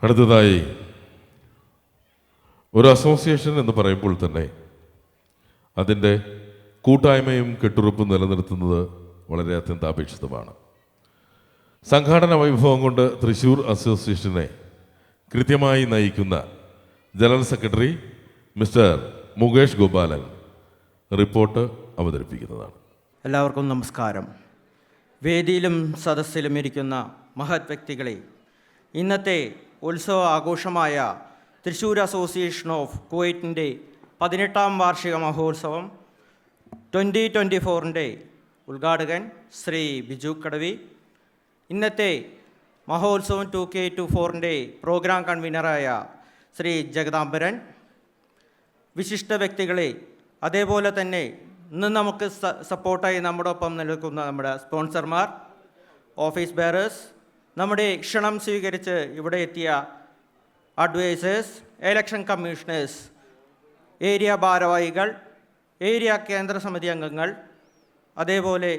അടുത്തതായി ഒരു അസോസിയേഷൻ എന്ന് പറയുമ്പോൾ തന്നെ അതിൻ്റെ കൂട്ടായ്മയും കെട്ടുറപ്പും നിലനിർത്തുന്നത് വളരെ അത്യന്താപേക്ഷിതമാണ്. സംഘാടന വൈഭവം കൊണ്ട് തൃശ്ശൂർ അസോസിയേഷനെ കൃത്യമായി നയിക്കുന്ന general secretary mister Mukesh Gopalan report അവതരിപ്പിക്കുന്നതാണ്. എല്ലാവർക്കും നമസ്കാരം. വേദിയിലും സദസ്സിലും ഇരിക്കുന്ന മഹത് വ്യക്തികളെ, ഇന്നത്തെ ഉത്സവ ആഘോഷമായ തൃശ്ശൂർ അസോസിയേഷൻ ഓഫ് കുവൈറ്റിൻ്റെ 18ാം വാർഷിക മഹോത്സവം 2024 ഉദ്ഘാടകൻ ശ്രീ ബിജു കടവി, ഇന്നത്തെ മഹോത്സവം 2K24 പ്രോഗ്രാം കൺവീനറായ ശ്രീ ജഗദാംബരൻ, വിശിഷ്ട വ്യക്തികളെ, അതേപോലെ തന്നെ ഇന്ന് നമുക്ക് സപ്പോർട്ടായി നമ്മുടെ ഒപ്പം നിൽക്കുന്ന നമ്മുടെ സ്പോൺസർമാർ, ഓഫീസ് ബെയറേഴ്സ്, നമ്മുടെ ക്ഷണം സ്വീകരിച്ച് ഇവിടെ എത്തിയ അഡ്വൈസേഴ്സ്, ഇലക്ഷൻ കമ്മീഷണേഴ്സ്, ഏരിയ ഭാരവാഹികൾ, ഏരിയ കേന്ദ്ര സമിതി അംഗങ്ങൾ, അതേപോലെ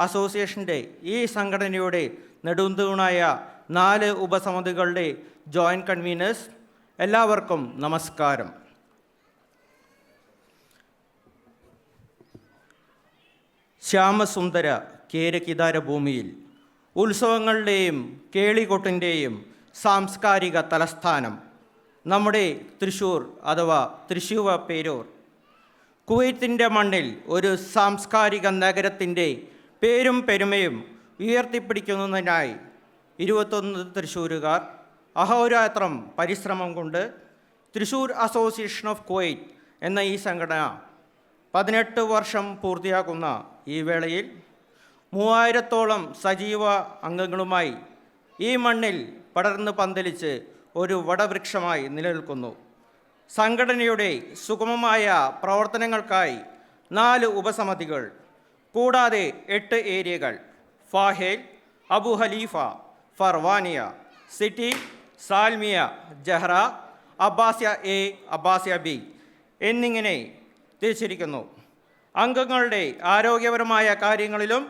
അസോസിയേഷൻ്റെ ഈ സംഘടനയുടെ നെടുന്തൂണായ 4 ഉപസമിതികളുടെ ജോയിൻറ്റ് കൺവീനേഴ്സ്, എല്ലാവർക്കും നമസ്കാരം. ശ്യാമസുന്ദര കേരകിദാര ഭൂമിയിൽ ഉത്സവങ്ങളുടെയും കേളികൊട്ടിൻ്റെയും സാംസ്കാരിക തലസ്ഥാനം നമ്മുടെ തൃശ്ശൂർ അഥവാ തൃശ്ശൂർ പേരൂർ. കുവൈത്തിൻ്റെ മണ്ണിൽ ഒരു സാംസ്കാരിക നഗരത്തിൻ്റെ പേരും പെരുമയും ഉയർത്തിപ്പിടിക്കുന്നതിനായി 21 തൃശ്ശൂരുകാർ അഹോരാത്രം പരിശ്രമം കൊണ്ട് തൃശ്ശൂർ അസോസിയേഷൻ ഓഫ് കുവൈറ്റ് എന്ന ഈ സംഘടന 18 വർഷം പൂർത്തിയാക്കുന്ന ഈ വേളയിൽ 3000-ഓളം സജീവ അംഗങ്ങളുമായി ഈ മണ്ണിൽ പടർന്ന് പന്തലിച്ച് ഒരു വടവൃക്ഷമായി നിലനിൽക്കുന്നു. സംഘടനയുടെ സുഗമമായ പ്രവർത്തനങ്ങൾക്കായി 4 ഉപസമിതികൾ കൂടാതെ 8 ഏരിയകൾ: Fahaheel, Abu Halifa, Farwaniya, city, Salmiya, Jahra, Abbasiya A, Abbasiya B എന്നിങ്ങനെ തിരിച്ചിരിക്കുന്നു. അംഗങ്ങളുടെ ആരോഗ്യപരമായ കാര്യങ്ങളിലും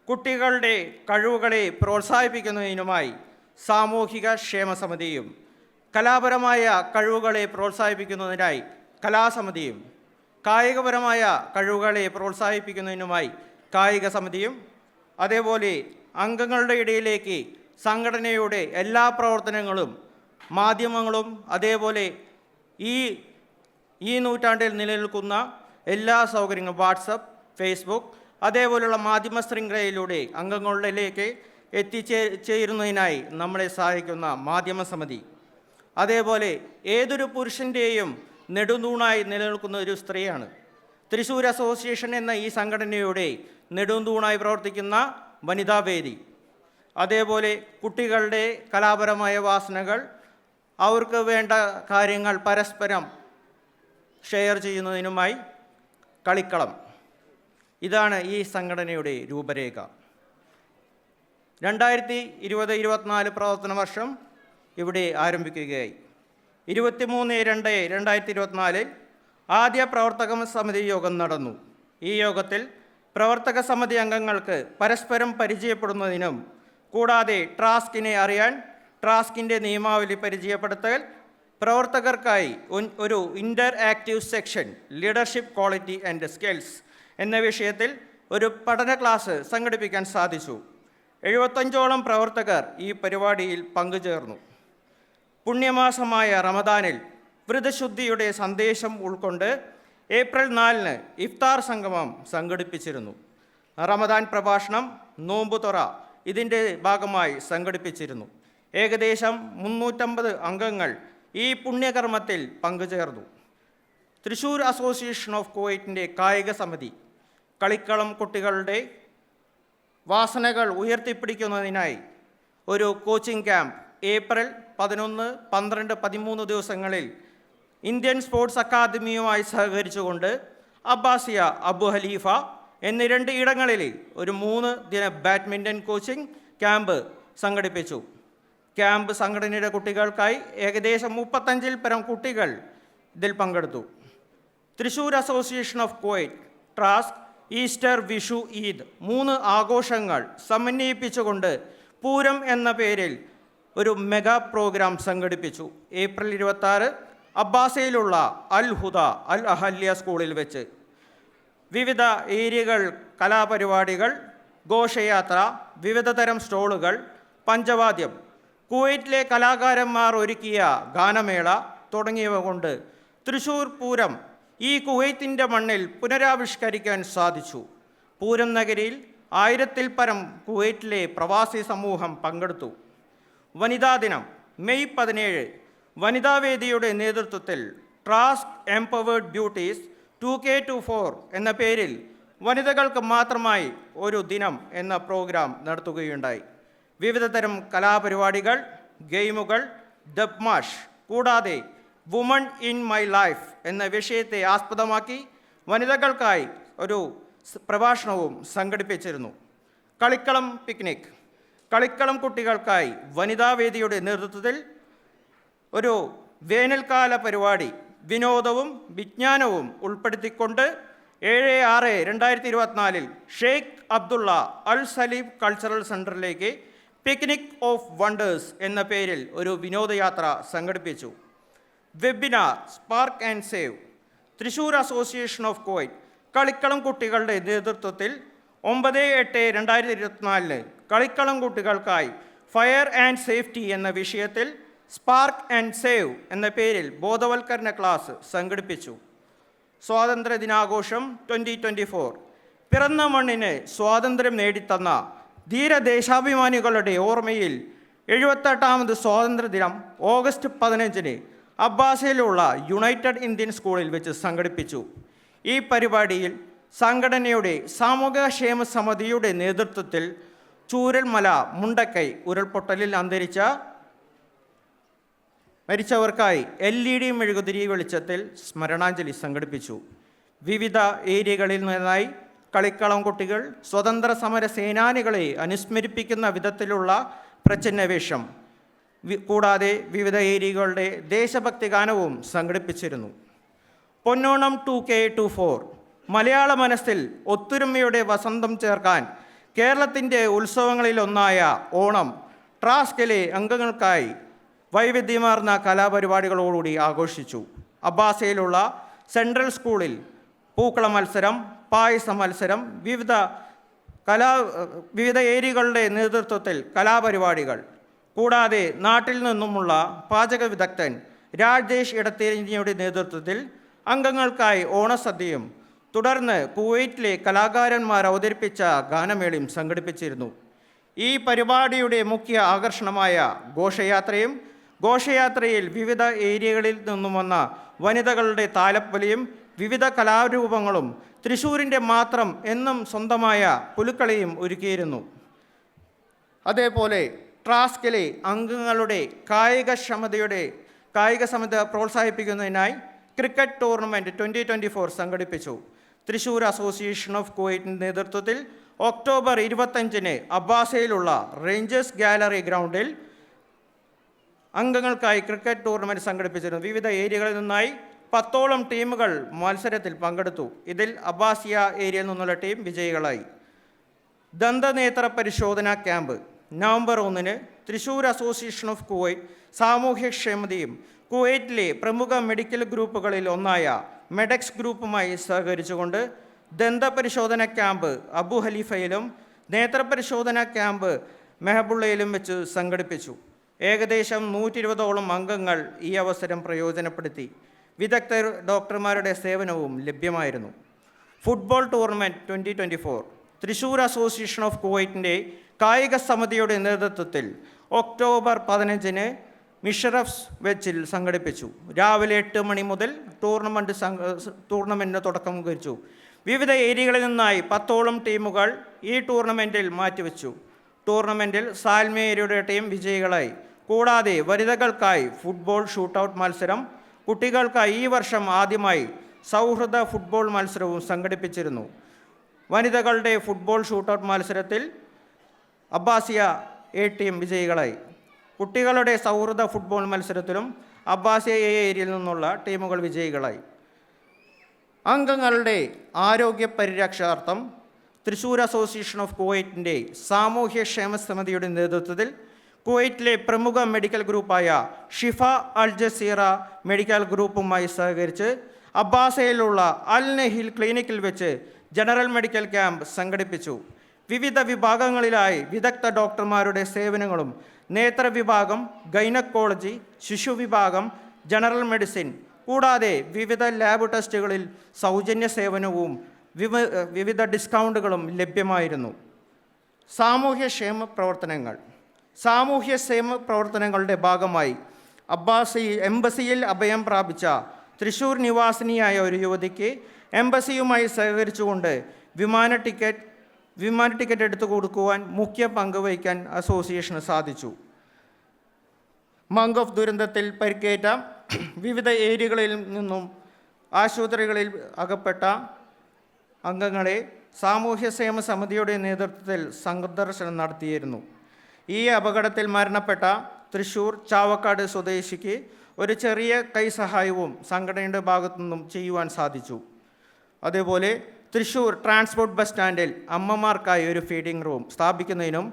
കുട്ടികളുടെ കഴിവുകളെ പ്രോത്സാഹിപ്പിക്കുന്നതിനുമായി സാമൂഹിക ക്ഷേമ സമിതിയും, കലാപരമായ കഴിവുകളെ പ്രോത്സാഹിപ്പിക്കുന്നതിനായി കലാസമിതിയും, കായികപരമായ കഴിവുകളെ പ്രോത്സാഹിപ്പിക്കുന്നതിനുമായി കായിക സമിതിയും, അതേപോലെ അംഗങ്ങളുടെ ഇടയിലേക്ക് സംഘടനയുടെ എല്ലാ പ്രവർത്തനങ്ങളും മാധ്യമങ്ങളും, അതേപോലെ ഈ നൂറ്റാണ്ടിൽ നിലനിൽക്കുന്ന എല്ലാ സൗകര്യങ്ങളും വാട്സപ്പ്, ഫേസ്ബുക്ക്, അതേപോലെയുള്ള മാധ്യമ ശൃംഖലയിലൂടെ അംഗങ്ങളിലേക്ക് എത്തിച്ചേരുന്നതിനായി നമ്മളെ സഹായിക്കുന്ന മാധ്യമ സമിതി, അതേപോലെ ഏതൊരു പുരുഷൻ്റെയും നെടുന്തൂണായി നിലനിൽക്കുന്ന ഒരു സ്ത്രീയാണ് തൃശ്ശൂർ അസോസിയേഷൻ എന്ന ഈ സംഘടനയുടെ നെടുന്തൂണായി പ്രവർത്തിക്കുന്ന വനിതാവേദി, അതേപോലെ കുട്ടികളുടെ കലാപരമായ വാസനകൾ, അവർക്ക് വേണ്ട കാര്യങ്ങൾ പരസ്പരം ഷെയർ ചെയ്യുന്നതിനുമായി കളിക്കളം. ഇതാണ് ഈ സംഘടനയുടെ രൂപരേഖ. 2020-24 പ്രവർത്തന വർഷം ഇവിടെ ആരംഭിക്കുകയായി. 23/2/2024 ആദ്യ പ്രവർത്തക സമിതി യോഗം നടന്നു. ഈ യോഗത്തിൽ പ്രവർത്തക സമിതി അംഗങ്ങൾക്ക് പരസ്പരം പരിചയപ്പെടുന്നതിനും കൂടാതെ ട്രാസ്കിനെ അറിയാൻ ട്രാസ്കിൻ്റെ നിയമാവലി പരിചയപ്പെടുത്തൽ, പ്രവർത്തകർക്കായി ഒരു interactive session leadership quality and skills എന്ന വിഷയത്തിൽ ഒരു പഠന ക്ലാസ് സംഘടിപ്പിക്കാൻ സാധിച്ചു. 75ഓളം പ്രവർത്തകർ ഈ പരിപാടിയിൽ പങ്കുചേർന്നു. പുണ്യമാസമായ റമദാനിൽ വ്രതശുദ്ധിയുടെ സന്ദേശം ഉൾക്കൊണ്ട് ഏപ്രിൽ 4 ഇഫ്താർ സംഗമം സംഘടിപ്പിച്ചിരുന്നു. റമദാൻ പ്രഭാഷണം, നോമ്പുതൊറ ഇതിൻ്റെ ഭാഗമായി സംഘടിപ്പിച്ചിരുന്നു. ഏകദേശം 350 അംഗങ്ങൾ ഈ പുണ്യകർമ്മത്തിൽ പങ്കുചേർന്നു. തൃശ്ശൂർ അസോസിയേഷൻ ഓഫ് കുവൈറ്റിൻ്റെ കായിക സമിതി കളിക്കളം കുട്ടികളുടെ വാസനകൾ ഉയർത്തിപ്പിടിക്കുന്നതിനായി ഒരു കോച്ചിങ് ക്യാമ്പ് ഏപ്രിൽ 11, 12, 13 ദിവസങ്ങളിൽ ഇന്ത്യൻ സ്പോർട്സ് അക്കാദമിയുമായി സഹകരിച്ചുകൊണ്ട് അബ്ബാസിയ, അബു ഹലീഫ എന്നീ 2 ഇടങ്ങളിൽ ഒരു 3 ദിന ബാഡ്മിൻ്റൺ കോച്ചിങ് ക്യാമ്പ് സംഘടിപ്പിച്ചു. ക്യാമ്പ് സംഘടനയുടെ കുട്ടികൾക്കായി ഏകദേശം 35-ൽ പരം കുട്ടികൾ ഇതിൽ പങ്കെടുത്തു. Thrissur association of Kuwait Trax Easter, Vishu, Eid 3 ആഘോഷങ്ങൾ സമന്വയിപ്പിച്ചുകൊണ്ട് പൂരം എന്ന പേരിൽ ഒരു മെഗാ പ്രോഗ്രാം സംഘടിപ്പിച്ചു. ഏപ്രിൽ 26 അബ്ബാസയിലുള്ള അൽ ഹുദ അൽ അഹല്യ സ്കൂളിൽ വെച്ച് വിവിധ ഏരിയകൾ കലാപരിപാടികൾ, ഘോഷയാത്ര, വിവിധതരം സ്റ്റോളുകൾ, പഞ്ചവാദ്യം, കുവൈറ്റിലെ കലാകാരന്മാർ ഒരുക്കിയ ഗാനമേള തുടങ്ങിയവ കൊണ്ട് തൃശ്ശൂർ പൂരം ഈ കുവൈത്തിൻ്റെ മണ്ണിൽ പുനരാവിഷ്കരിക്കാൻ സാധിച്ചു. പൂരം നഗരിയിൽ 1000-ൽ പരം കുവൈറ്റിലെ പ്രവാസി സമൂഹം പങ്കെടുത്തു. വനിതാ ദിനം മെയ് 17 വനിതാവേദിയുടെ നേതൃത്വത്തിൽ ട്രാസ്ക് എംപവേർഡ് ബ്യൂട്ടീസ് 2K24 എന്ന പേരിൽ വനിതകൾക്ക് മാത്രമായി ഒരു ദിനം എന്ന പ്രോഗ്രാം നടത്തുകയുണ്ടായി. വിവിധതരം കലാപരിപാടികൾ, ഗെയിമുകൾ, ഡബ്മാഷ് കൂടാതെ വുമൺ ഇൻ മൈ ലൈഫ് എന്ന വിഷയത്തെ ആസ്പദമാക്കി വനിതകൾക്കായി ഒരു പ്രഭാഷണവും സംഘടിപ്പിച്ചിരുന്നു. കളിക്കളം പിക്നിക്, കളിക്കളം കുട്ടികൾക്കായി വനിതാവേദിയുടെ നേതൃത്വത്തിൽ ഒരു വേനൽക്കാല പരിപാടി വിനോദവും വിജ്ഞാനവും ഉൾപ്പെടുത്തിക്കൊണ്ട് 7/6/2024 Sheikh Abdullah Al Saleeb cultural സെൻറ്ററിലേക്ക് പിക്നിക് ഓഫ് വണ്ടേഴ്സ് എന്ന പേരിൽ ഒരു വിനോദയാത്ര സംഘടിപ്പിച്ചു. Webinar spark and save, Thrissur association of Kuwait Kalikkalam കുട്ടികളുടെ നേതൃത്വത്തിൽ 9/8/2024 കളിക്കളം കുട്ടികൾക്കായി ഫയർ ആൻഡ് സേഫ്റ്റി എന്ന വിഷയത്തിൽ സ്പാർക്ക് ആൻഡ് സേവ് എന്ന പേരിൽ ബോധവൽക്കരണ ക്ലാസ് സംഘടിപ്പിച്ചു. സ്വാതന്ത്ര്യ ദിനാഘോഷം 2024 പിറന്ന മണ്ണിന് സ്വാതന്ത്ര്യം നേടിത്തന്ന ധീരദേശാഭിമാനികളുടെ ഓർമ്മയിൽ 78ാമത് സ്വാതന്ത്ര്യദിനം ഓഗസ്റ്റ് 15 അബ്ബാസയിലുള്ള യുണൈറ്റഡ് ഇന്ത്യൻ സ്കൂളിൽ വെച്ച് സംഘടിപ്പിച്ചു. ഈ പരിപാടിയിൽ സംഘടനയുടെ സാമൂഹികക്ഷേമ സമിതിയുടെ നേതൃത്വത്തിൽ ചൂരൽമല മുണ്ടക്കൈ ഉരുൾപൊട്ടലിൽ മരിച്ചവർക്കായി LED മെഴുകുതിരി വെളിച്ചത്തിൽ സ്മരണാഞ്ജലി സംഘടിപ്പിച്ചു. വിവിധ ഏരിയകളിൽ നിന്നായി കളിക്കളം കുട്ടികൾ സ്വതന്ത്ര സമര സേനാനികളെ അനുസ്മരിപ്പിക്കുന്ന വിധത്തിലുള്ള പ്രച്ഛന്നവേഷം കൂടാതെ വിവിധ ഏരിയകളുടെ ദേശഭക്തി ഗാനവും സംഘടിപ്പിച്ചിരുന്നു. പൊന്നോണം 2K24 മലയാള മനസ്സിൽ ഒത്തൊരുമയുടെ വസന്തം ചേർക്കാൻ കേരളത്തിൻ്റെ ഉത്സവങ്ങളിലൊന്നായ ഓണം ട്രാസ്കിലെ അംഗങ്ങൾക്കായി വൈവിധ്യമാർന്ന കലാപരിപാടികളോടുകൂടി ആഘോഷിച്ചു. അബ്ബാസയിലുള്ള സെൻട്രൽ സ്കൂളിൽ പൂക്കള മത്സരം, പായസ മത്സരം, വിവിധ ഏരിയകളുടെ നേതൃത്വത്തിൽ കലാപരിപാടികൾ കൂടാതെ നാട്ടിൽ നിന്നുമുള്ള പാചക വിദഗ്ധൻ രാജേഷ് ഇടത്തേരിയുടെ നേതൃത്വത്തിൽ അംഗങ്ങൾക്കായി ഓണസദ്യയും തുടർന്ന് കുവൈറ്റിലെ കലാകാരന്മാർ അവതരിപ്പിച്ച ഗാനമേളയും സംഘടിപ്പിച്ചിരുന്നു. ഈ പരിപാടിയുടെ മുഖ്യ ആകർഷണമായ ഘോഷയാത്രയും ഘോഷയാത്രയിൽ വിവിധ ഏരിയകളിൽ നിന്നും വന്ന വനിതകളുടെ താലപ്പൊലിയും വിവിധ കലാരൂപങ്ങളും തൃശ്ശൂരിൻ്റെ മാത്രം എന്നും സ്വന്തമായ പുലുക്കളിയും ഒരുക്കിയിരുന്നു. അതേപോലെ ട്രാസ്കിലെ അംഗങ്ങളുടെ കായികക്ഷമത പ്രോത്സാഹിപ്പിക്കുന്നതിനായി ക്രിക്കറ്റ് ടൂർണമെൻറ്റ് 2024 സംഘടിപ്പിച്ചു. തൃശ്ശൂർ അസോസിയേഷൻ ഓഫ് കുവൈറ്റിൻ്റെ നേതൃത്വത്തിൽ ഒക്ടോബർ 25 അബ്ബാസയിലുള്ള റേഞ്ചേഴ്സ് ഗാലറി ഗ്രൗണ്ടിൽ അംഗങ്ങൾക്കായി ക്രിക്കറ്റ് ടൂർണമെൻറ്റ് സംഘടിപ്പിച്ചിരുന്നു. വിവിധ ഏരിയകളിൽ നിന്നായി 10ഓളം ടീമുകൾ മത്സരത്തിൽ പങ്കെടുത്തു. ഇതിൽ അബ്ബാസിയ ഏരിയയിൽ നിന്നുള്ള ടീം വിജയികളായി. ദന്തനേത്ര പരിശോധനാ camp November 1 Thrissur association of Kuwait സാമൂഹ്യക്ഷേമതയും കുവൈറ്റിലെ പ്രമുഖ മെഡിക്കൽ ഗ്രൂപ്പുകളിൽ ഒന്നായ മെഡെക്സ് ഗ്രൂപ്പുമായി സഹകരിച്ചുകൊണ്ട് ദന്തപരിശോധന ക്യാമ്പ് അബു ഹലീഫയിലും നേത്രപരിശോധനാ ക്യാമ്പ് മെഹബുള്ളയിലും വെച്ച് സംഘടിപ്പിച്ചു. ഏകദേശം 120ഓളം അംഗങ്ങൾ ഈ അവസരം പ്രയോജനപ്പെടുത്തി. വിദഗ്ധ ഡോക്ടർമാരുടെ സേവനവും ലഭ്യമായിരുന്നു. Football tournament 2024 Thrissur association of കുവൈറ്റിൻ്റെ കായിക സമിതിയുടെ നേതൃത്വത്തിൽ ഒക്ടോബർ 15 മിഷറഫ്സ് വെച്ചിൽ സംഘടിപ്പിച്ചു. രാവിലെ 8 മണി മുതൽ ടൂർണമെൻറ്റിന് തുടക്കം കുറിച്ചു. വിവിധ ഏരിയകളിൽ നിന്നായി 10ഓളം ടീമുകൾ ഈ ടൂർണമെൻറ്റിൽ മാറ്റിവെച്ചു. ടൂർണമെൻറ്റിൽ സാൽമേരിയുടെ ടീം വിജയികളായി. കൂടാതെ വനിതകൾക്കായി ഫുട്ബോൾ ഷൂട്ടൗട്ട് മത്സരം, കുട്ടികൾക്കായി ഈ വർഷം ആദ്യമായി സൗഹൃദ ഫുട്ബോൾ മത്സരവും സംഘടിപ്പിച്ചിരുന്നു. വനിതകളുടെ ഫുട്ബോൾ ഷൂട്ടൗട്ട് മത്സരത്തിൽ അബ്ബാസിയ ടീം വിജയികളായി. കുട്ടികളുടെ സൗഹൃദ ഫുട്ബോൾ മത്സരത്തിലും അബ്ബാസിയ ഏരിയയിൽ നിന്നുള്ള ടീമുകൾ വിജയികളായി. അംഗങ്ങളുടെ ആരോഗ്യ പരിരക്ഷാർത്ഥം തൃശ്ശൂർ അസോസിയേഷൻ ഓഫ് കുവൈറ്റിൻ്റെ സാമൂഹ്യക്ഷേമ സമിതിയുടെ നേതൃത്വത്തിൽ കുവൈറ്റിലെ പ്രമുഖ മെഡിക്കൽ ഗ്രൂപ്പായ ഷിഫ അൽ ജസീറ മെഡിക്കൽ ഗ്രൂപ്പുമായി സഹകരിച്ച് അബ്ബാസയിലുള്ള അൽ നഹിൽ ക്ലിനിക്കിൽ വെച്ച് ജനറൽ മെഡിക്കൽ ക്യാമ്പ് സംഘടിപ്പിച്ചു. വിവിധ വിഭാഗങ്ങളിലായി വിദഗ്ധ ഡോക്ടർമാരുടെ സേവനങ്ങളും നേത്ര വിഭാഗം, ഗൈനക്കോളജി, ശിശു വിഭാഗം, ജനറൽ മെഡിസിൻ കൂടാതെ വിവിധ ലാബ് ടെസ്റ്റുകളിൽ സൗജന്യ സേവനവും വിവിധ ഡിസ്കൗണ്ടുകളും ലഭ്യമായിരുന്നു. സാമൂഹ്യക്ഷേമ പ്രവർത്തനങ്ങളുടെ ഭാഗമായി എംബസിയിൽ അഭയം പ്രാപിച്ച തൃശ്ശൂർ നിവാസിനിയായ ഒരു യുവതിക്ക് എംബസിയുമായി സഹകരിച്ചുകൊണ്ട് വിമാന ടിക്കറ്റ് എടുത്തു കൊടുക്കുവാൻ മുഖ്യ പങ്ക് വഹിക്കാൻ അസോസിയേഷന് സാധിച്ചു. മംഗോഫ് ദുരന്തത്തിൽ പരിക്കേറ്റ വിവിധ ഏരിയകളിൽ നിന്നും ആശുപത്രികളിൽ അകപ്പെട്ട അംഗങ്ങളെ സാമൂഹ്യക്ഷേമ സമിതിയുടെ നേതൃത്വത്തിൽ സന്ദർശനം നടത്തിയിരുന്നു. ഈ അപകടത്തിൽ മരണപ്പെട്ട തൃശ്ശൂർ ചാവക്കാട് സ്വദേശിക്ക് ഒരു ചെറിയ കൈസഹായവും സംഘടനയുടെ ഭാഗത്തു നിന്നും ചെയ്യുവാൻ സാധിച്ചു. അതേപോലെ തൃശ്ശൂർ ട്രാൻസ്പോർട്ട് ബസ് സ്റ്റാൻഡിൽ അമ്മമാർക്കായി ഒരു ഫീഡിംഗ് റൂം സ്ഥാപിക്കുന്നതിനും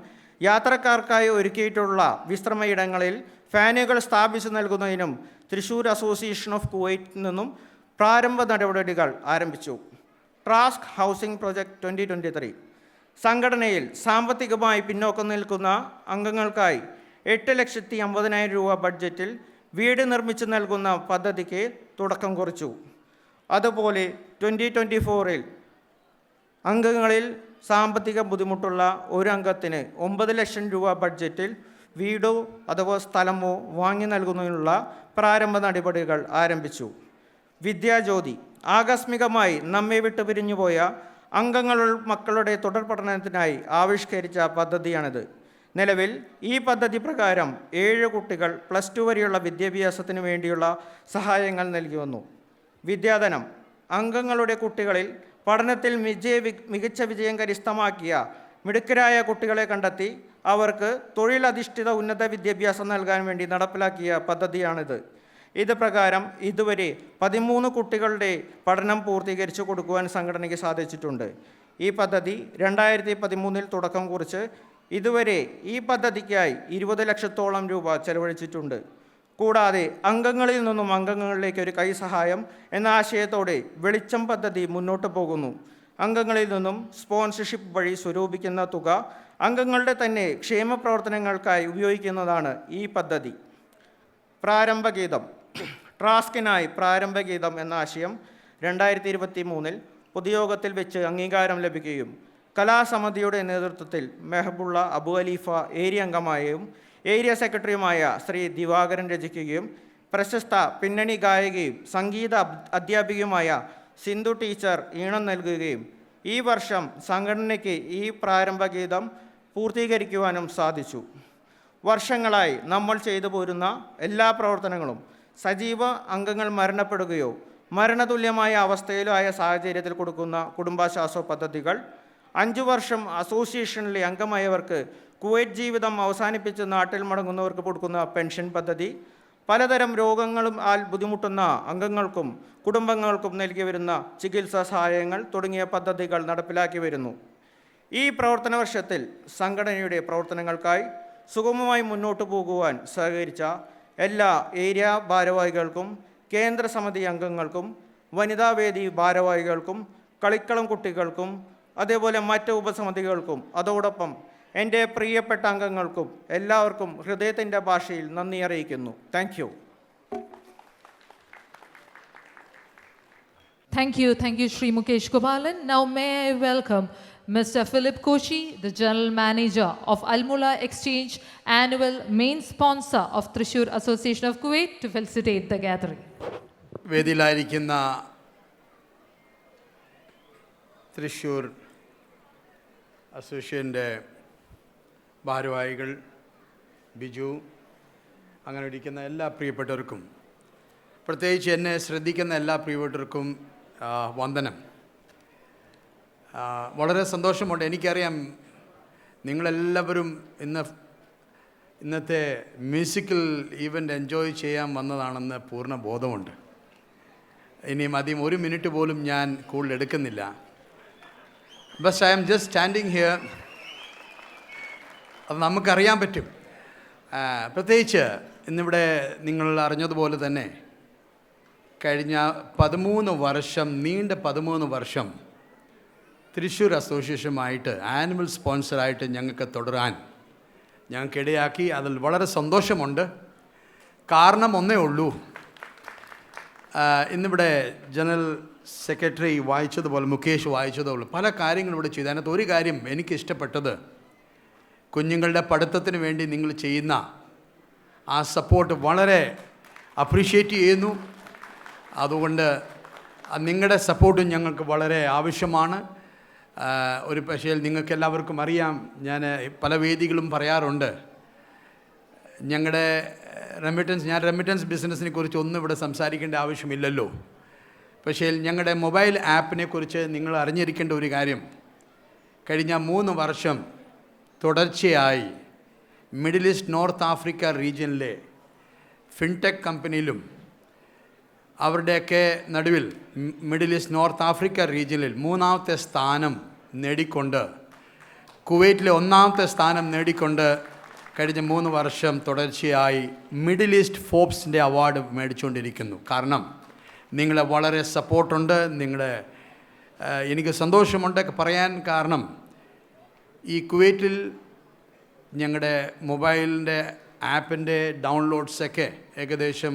യാത്രക്കാർക്കായി ഒരുക്കിയിട്ടുള്ള വിശ്രമയിടങ്ങളിൽ ഫാനുകൾ സ്ഥാപിച്ചു നൽകുന്നതിനും തൃശ്ശൂർ അസോസിയേഷൻ ഓഫ് കുവൈറ്റിൽ നിന്നും പ്രാരംഭ നടപടികൾ ആരംഭിച്ചു. ട്രാസ്ക് ഹൗസിംഗ് പ്രൊജക്ട് 2023 സംഘടനയിൽ സാമ്പത്തികമായി പിന്നോക്കം നിൽക്കുന്ന അംഗങ്ങൾക്കായി 8,50,000 രൂപ ബഡ്ജറ്റിൽ വീട് നിർമ്മിച്ചു നൽകുന്ന പദ്ധതിക്ക് തുടക്കം കുറിച്ചു. അതുപോലെ 2024 അംഗങ്ങളിൽ സാമ്പത്തിക ബുദ്ധിമുട്ടുള്ള ഒരു അംഗത്തിന് 9 ലക്ഷം രൂപ ബഡ്ജറ്റിൽ വീടോ അഥവാ സ്ഥലമോ വാങ്ങി നൽകുന്നതിനുള്ള പ്രാരംഭ നടപടികൾ ആരംഭിച്ചു. വിദ്യാജ്യോതി ആകസ്മികമായി നമ്മെ വിട്ടു പിരിഞ്ഞുപോയ മക്കളുടെ തുടർ പഠനത്തിനായി ആവിഷ്കരിച്ച പദ്ധതിയാണിത്. നിലവിൽ ഈ പദ്ധതി പ്രകാരം 7 കുട്ടികൾ +2 വരെയുള്ള വിദ്യാഭ്യാസത്തിന് വേണ്ടിയുള്ള സഹായങ്ങൾ നൽകി വന്നു. വിദ്യാധനം അംഗങ്ങളുടെ കുട്ടികളിൽ പഠനത്തിൽ മികച്ച വിജയം കരസ്ഥമാക്കിയ മിടുക്കരായ കുട്ടികളെ കണ്ടെത്തി അവർക്ക് തൊഴിലധിഷ്ഠിത ഉന്നത വിദ്യാഭ്യാസം നൽകാൻ വേണ്ടി നടപ്പിലാക്കിയ പദ്ധതിയാണിത്. ഇത് പ്രകാരം ഇതുവരെ 13 കുട്ടികളുടെ പഠനം പൂർത്തീകരിച്ചു കൊടുക്കുവാൻ സംഘടനയ്ക്ക് സാധിച്ചിട്ടുണ്ട്. ഈ പദ്ധതി 2013 തുടക്കം കുറിച്ച് ഇതുവരെ ഈ പദ്ധതിക്കായി 20 ലക്ഷത്തോളം രൂപ ചെലവഴിച്ചിട്ടുണ്ട്. കൂടാതെ അംഗങ്ങളിൽ നിന്നും അംഗങ്ങളിലേക്ക് ഒരു കൈസഹായം എന്ന ആശയത്തോടെ വെളിച്ചം പദ്ധതി മുന്നോട്ട് പോകുന്നു. അംഗങ്ങളിൽ നിന്നും സ്പോൺസർഷിപ്പ് വഴി സ്വരൂപിക്കുന്ന തുക അംഗങ്ങളുടെ തന്നെ ക്ഷേമ പ്രവർത്തനങ്ങൾക്കായി ഉപയോഗിക്കുന്നതാണ് ഈ പദ്ധതി. പ്രാരംഭഗീതം ട്രാസ്കിനായി പ്രാരംഭഗീതം എന്ന ആശയം 2023 പൊതുയോഗത്തിൽ വെച്ച് അംഗീകാരം ലഭിക്കുകയും കലാസമിതിയുടെ നേതൃത്വത്തിൽ മെഹബുള്ള അബു ഖലീഫ ഏരിയ അംഗമായും ഏരിയ സെക്രട്ടറിയുമായ ശ്രീ ദിവാകരൻ രചിക്കുകയും പ്രശസ്ത പിന്നണി ഗായികയും സംഗീത അധ്യാപികയുമായ സിന്ധു ടീച്ചർ ഈണം നൽകുകയും ഈ വർഷം സംഘടനയ്ക്ക് ഈ പ്രാരംഭഗീതം പൂർത്തീകരിക്കുവാനും സാധിച്ചു. വർഷങ്ങളായി നമ്മൾ ചെയ്തു പോരുന്ന എല്ലാ പ്രവർത്തനങ്ങളും സജീവ അംഗങ്ങൾ മരണപ്പെടുകയോ മരണതുല്യമായ അവസ്ഥയിലോ ആയ സാഹചര്യത്തിൽ കൊടുക്കുന്ന കുടുംബാശ്വാസ പദ്ധതികൾ, 5 വർഷം അസോസിയേഷനിലെ അംഗമായവർക്ക് കുവൈറ്റ് ജീവിതം അവസാനിപ്പിച്ച് നാട്ടിൽ മടങ്ങുന്നവർക്ക് കൊടുക്കുന്ന പെൻഷൻ പദ്ധതി, പലതരം രോഗങ്ങളും ബുദ്ധിമുട്ടുന്ന അംഗങ്ങൾക്കും കുടുംബങ്ങൾക്കും നൽകി വരുന്ന ചികിത്സാ സഹായങ്ങൾ തുടങ്ങിയ പദ്ധതികൾ നടപ്പിലാക്കി വരുന്നു. ഈ പ്രവർത്തന വർഷത്തിൽ സംഘടനയുടെ പ്രവർത്തനങ്ങൾക്കായി സുഗമമായി മുന്നോട്ട് പോകുവാൻ സഹകരിച്ച എല്ലാ ഏരിയ ഭാരവാഹികൾക്കും, കേന്ദ്ര സമിതി അംഗങ്ങൾക്കും, വനിതാവേദി ഭാരവാഹികൾക്കും, കളിക്കളം കുട്ടികൾക്കും, അതേപോലെ മറ്റ് ഉപസമിതികൾക്കും, അതോടൊപ്പം എൻ്റെ പ്രിയപ്പെട്ട അംഗങ്ങൾക്കും എല്ലാവർക്കും ഹൃദയത്തിൻ്റെ ഭാഷയിൽ നന്ദി അറിയിക്കുന്നു. Thank you. Thank you, Shri Mukesh Gopalan. Now may I welcome Mr. Philip Kochi, the General Manager of Al-Mula Exchange, annual main sponsor of Thrissur Association of Kuwait, to facilitate the gathering. വേദിയിലായിരിക്കുന്ന തൃശ്ശൂർ അസോസിയേഷൻ്റെ ഭാരവാഹികൾ, ബിജു, അങ്ങനെ ഇരിക്കുന്ന എല്ലാ പ്രിയപ്പെട്ടവർക്കും, പ്രത്യേകിച്ച് എന്നെ ശ്രദ്ധിക്കുന്ന എല്ലാ പ്രിയപ്പെട്ടവർക്കും വന്ദനം. വളരെ സന്തോഷമുണ്ട്. എനിക്കറിയാം നിങ്ങളെല്ലാവരും ഇന്നത്തെ മ്യൂസിക്കൽ ഈവൻ്റ് എൻജോയ് ചെയ്യാൻ വന്നതാണെന്ന് പൂർണ്ണ ബോധമുണ്ട്. ഇനിയും അധികം 1 മിനിറ്റ് പോലും ഞാൻ കൂടുതൽ എടുക്കുന്നില്ല. Bus I am just standing here. അത് നമുക്കറിയാൻ പറ്റും. പ്രത്യേകിച്ച് ഇന്നിവിടെ നിങ്ങൾ അറിഞ്ഞതുപോലെ തന്നെ കഴിഞ്ഞ 13 വർഷം നീണ്ട 13 വർഷം തൃശ്ശൂർ അസോസിയേഷനുമായിട്ട് ആനുവൽ സ്പോൺസറായിട്ട് ഞങ്ങൾക്ക് തുടരാൻ ഞങ്ങൾക്കിടയാക്കി. അതിൽ വളരെ സന്തോഷമുണ്ട്. കാരണം ഒന്നേ ഉള്ളൂ, ഇന്നിവിടെ ജനറൽ സെക്രട്ടറി വായിച്ചതുപോലെ, മുകേഷ് വായിച്ചതുപോലെ പല കാര്യങ്ങളും ഇവിടെ ചെയ്തു. അതിനകത്ത് ഒരു കാര്യം എനിക്ക് ഇഷ്ടപ്പെട്ടത്, കുഞ്ഞുങ്ങളുടെ പഠിത്തത്തിന് വേണ്ടി നിങ്ങൾ ചെയ്യുന്ന ആ സപ്പോർട്ട് വളരെ അപ്രീഷിയേറ്റ് ചെയ്യുന്നു. അതുകൊണ്ട് നിങ്ങളുടെ സപ്പോർട്ടും ഞങ്ങൾക്ക് വളരെ ആവശ്യമാണ്. ഒരു പക്ഷേ നിങ്ങൾക്ക് എല്ലാവർക്കും അറിയാം, ഞാൻ പല വേദികളും പറയാറുണ്ട്, ഞങ്ങളുടെ റെമിറ്റൻസ് ബിസിനസ്സിനെ കുറിച്ച് ഒന്നും ഇവിടെ സംസാരിക്കേണ്ട ആവശ്യമില്ലല്ലോ. പക്ഷേ ഞങ്ങളുടെ മൊബൈൽ ആപ്പിനെ കുറിച്ച് നിങ്ങൾ അറിഞ്ഞിരിക്കേണ്ട ഒരു കാര്യം, കഴിഞ്ഞ 3 വർഷം തുടർച്ചയായി മിഡിൽ ഈസ്റ്റ് നോർത്ത് ആഫ്രിക്ക റീജിയനിലെ ഫിൻടെക് കമ്പനിയിലും അവരുടെയൊക്കെ നടുവിൽ മിഡിൽ ഈസ്റ്റ് നോർത്ത് ആഫ്രിക്ക റീജിയനിൽ 3ാമത്തെ സ്ഥാനം നേടിക്കൊണ്ട്, കുവൈറ്റിലെ 1ാമത്തെ സ്ഥാനം നേടിക്കൊണ്ട് കഴിഞ്ഞ 3 വർഷം തുടർച്ചയായി മിഡിൽ ഈസ്റ്റ് ഫോബ്സിൻ്റെ അവാർഡ് മേടിച്ചുകൊണ്ടിരിക്കുന്നു. കാരണം നിങ്ങളെ വളരെ സപ്പോർട്ടുണ്ട്. എനിക്ക് സന്തോഷമുണ്ട് പറയാൻ. കാരണം ഈ കുവൈറ്റിൽ ഞങ്ങളുടെ മൊബൈലിൻ്റെ ആപ്പിൻ്റെ ഡൗൺലോഡ്സൊക്കെ ഏകദേശം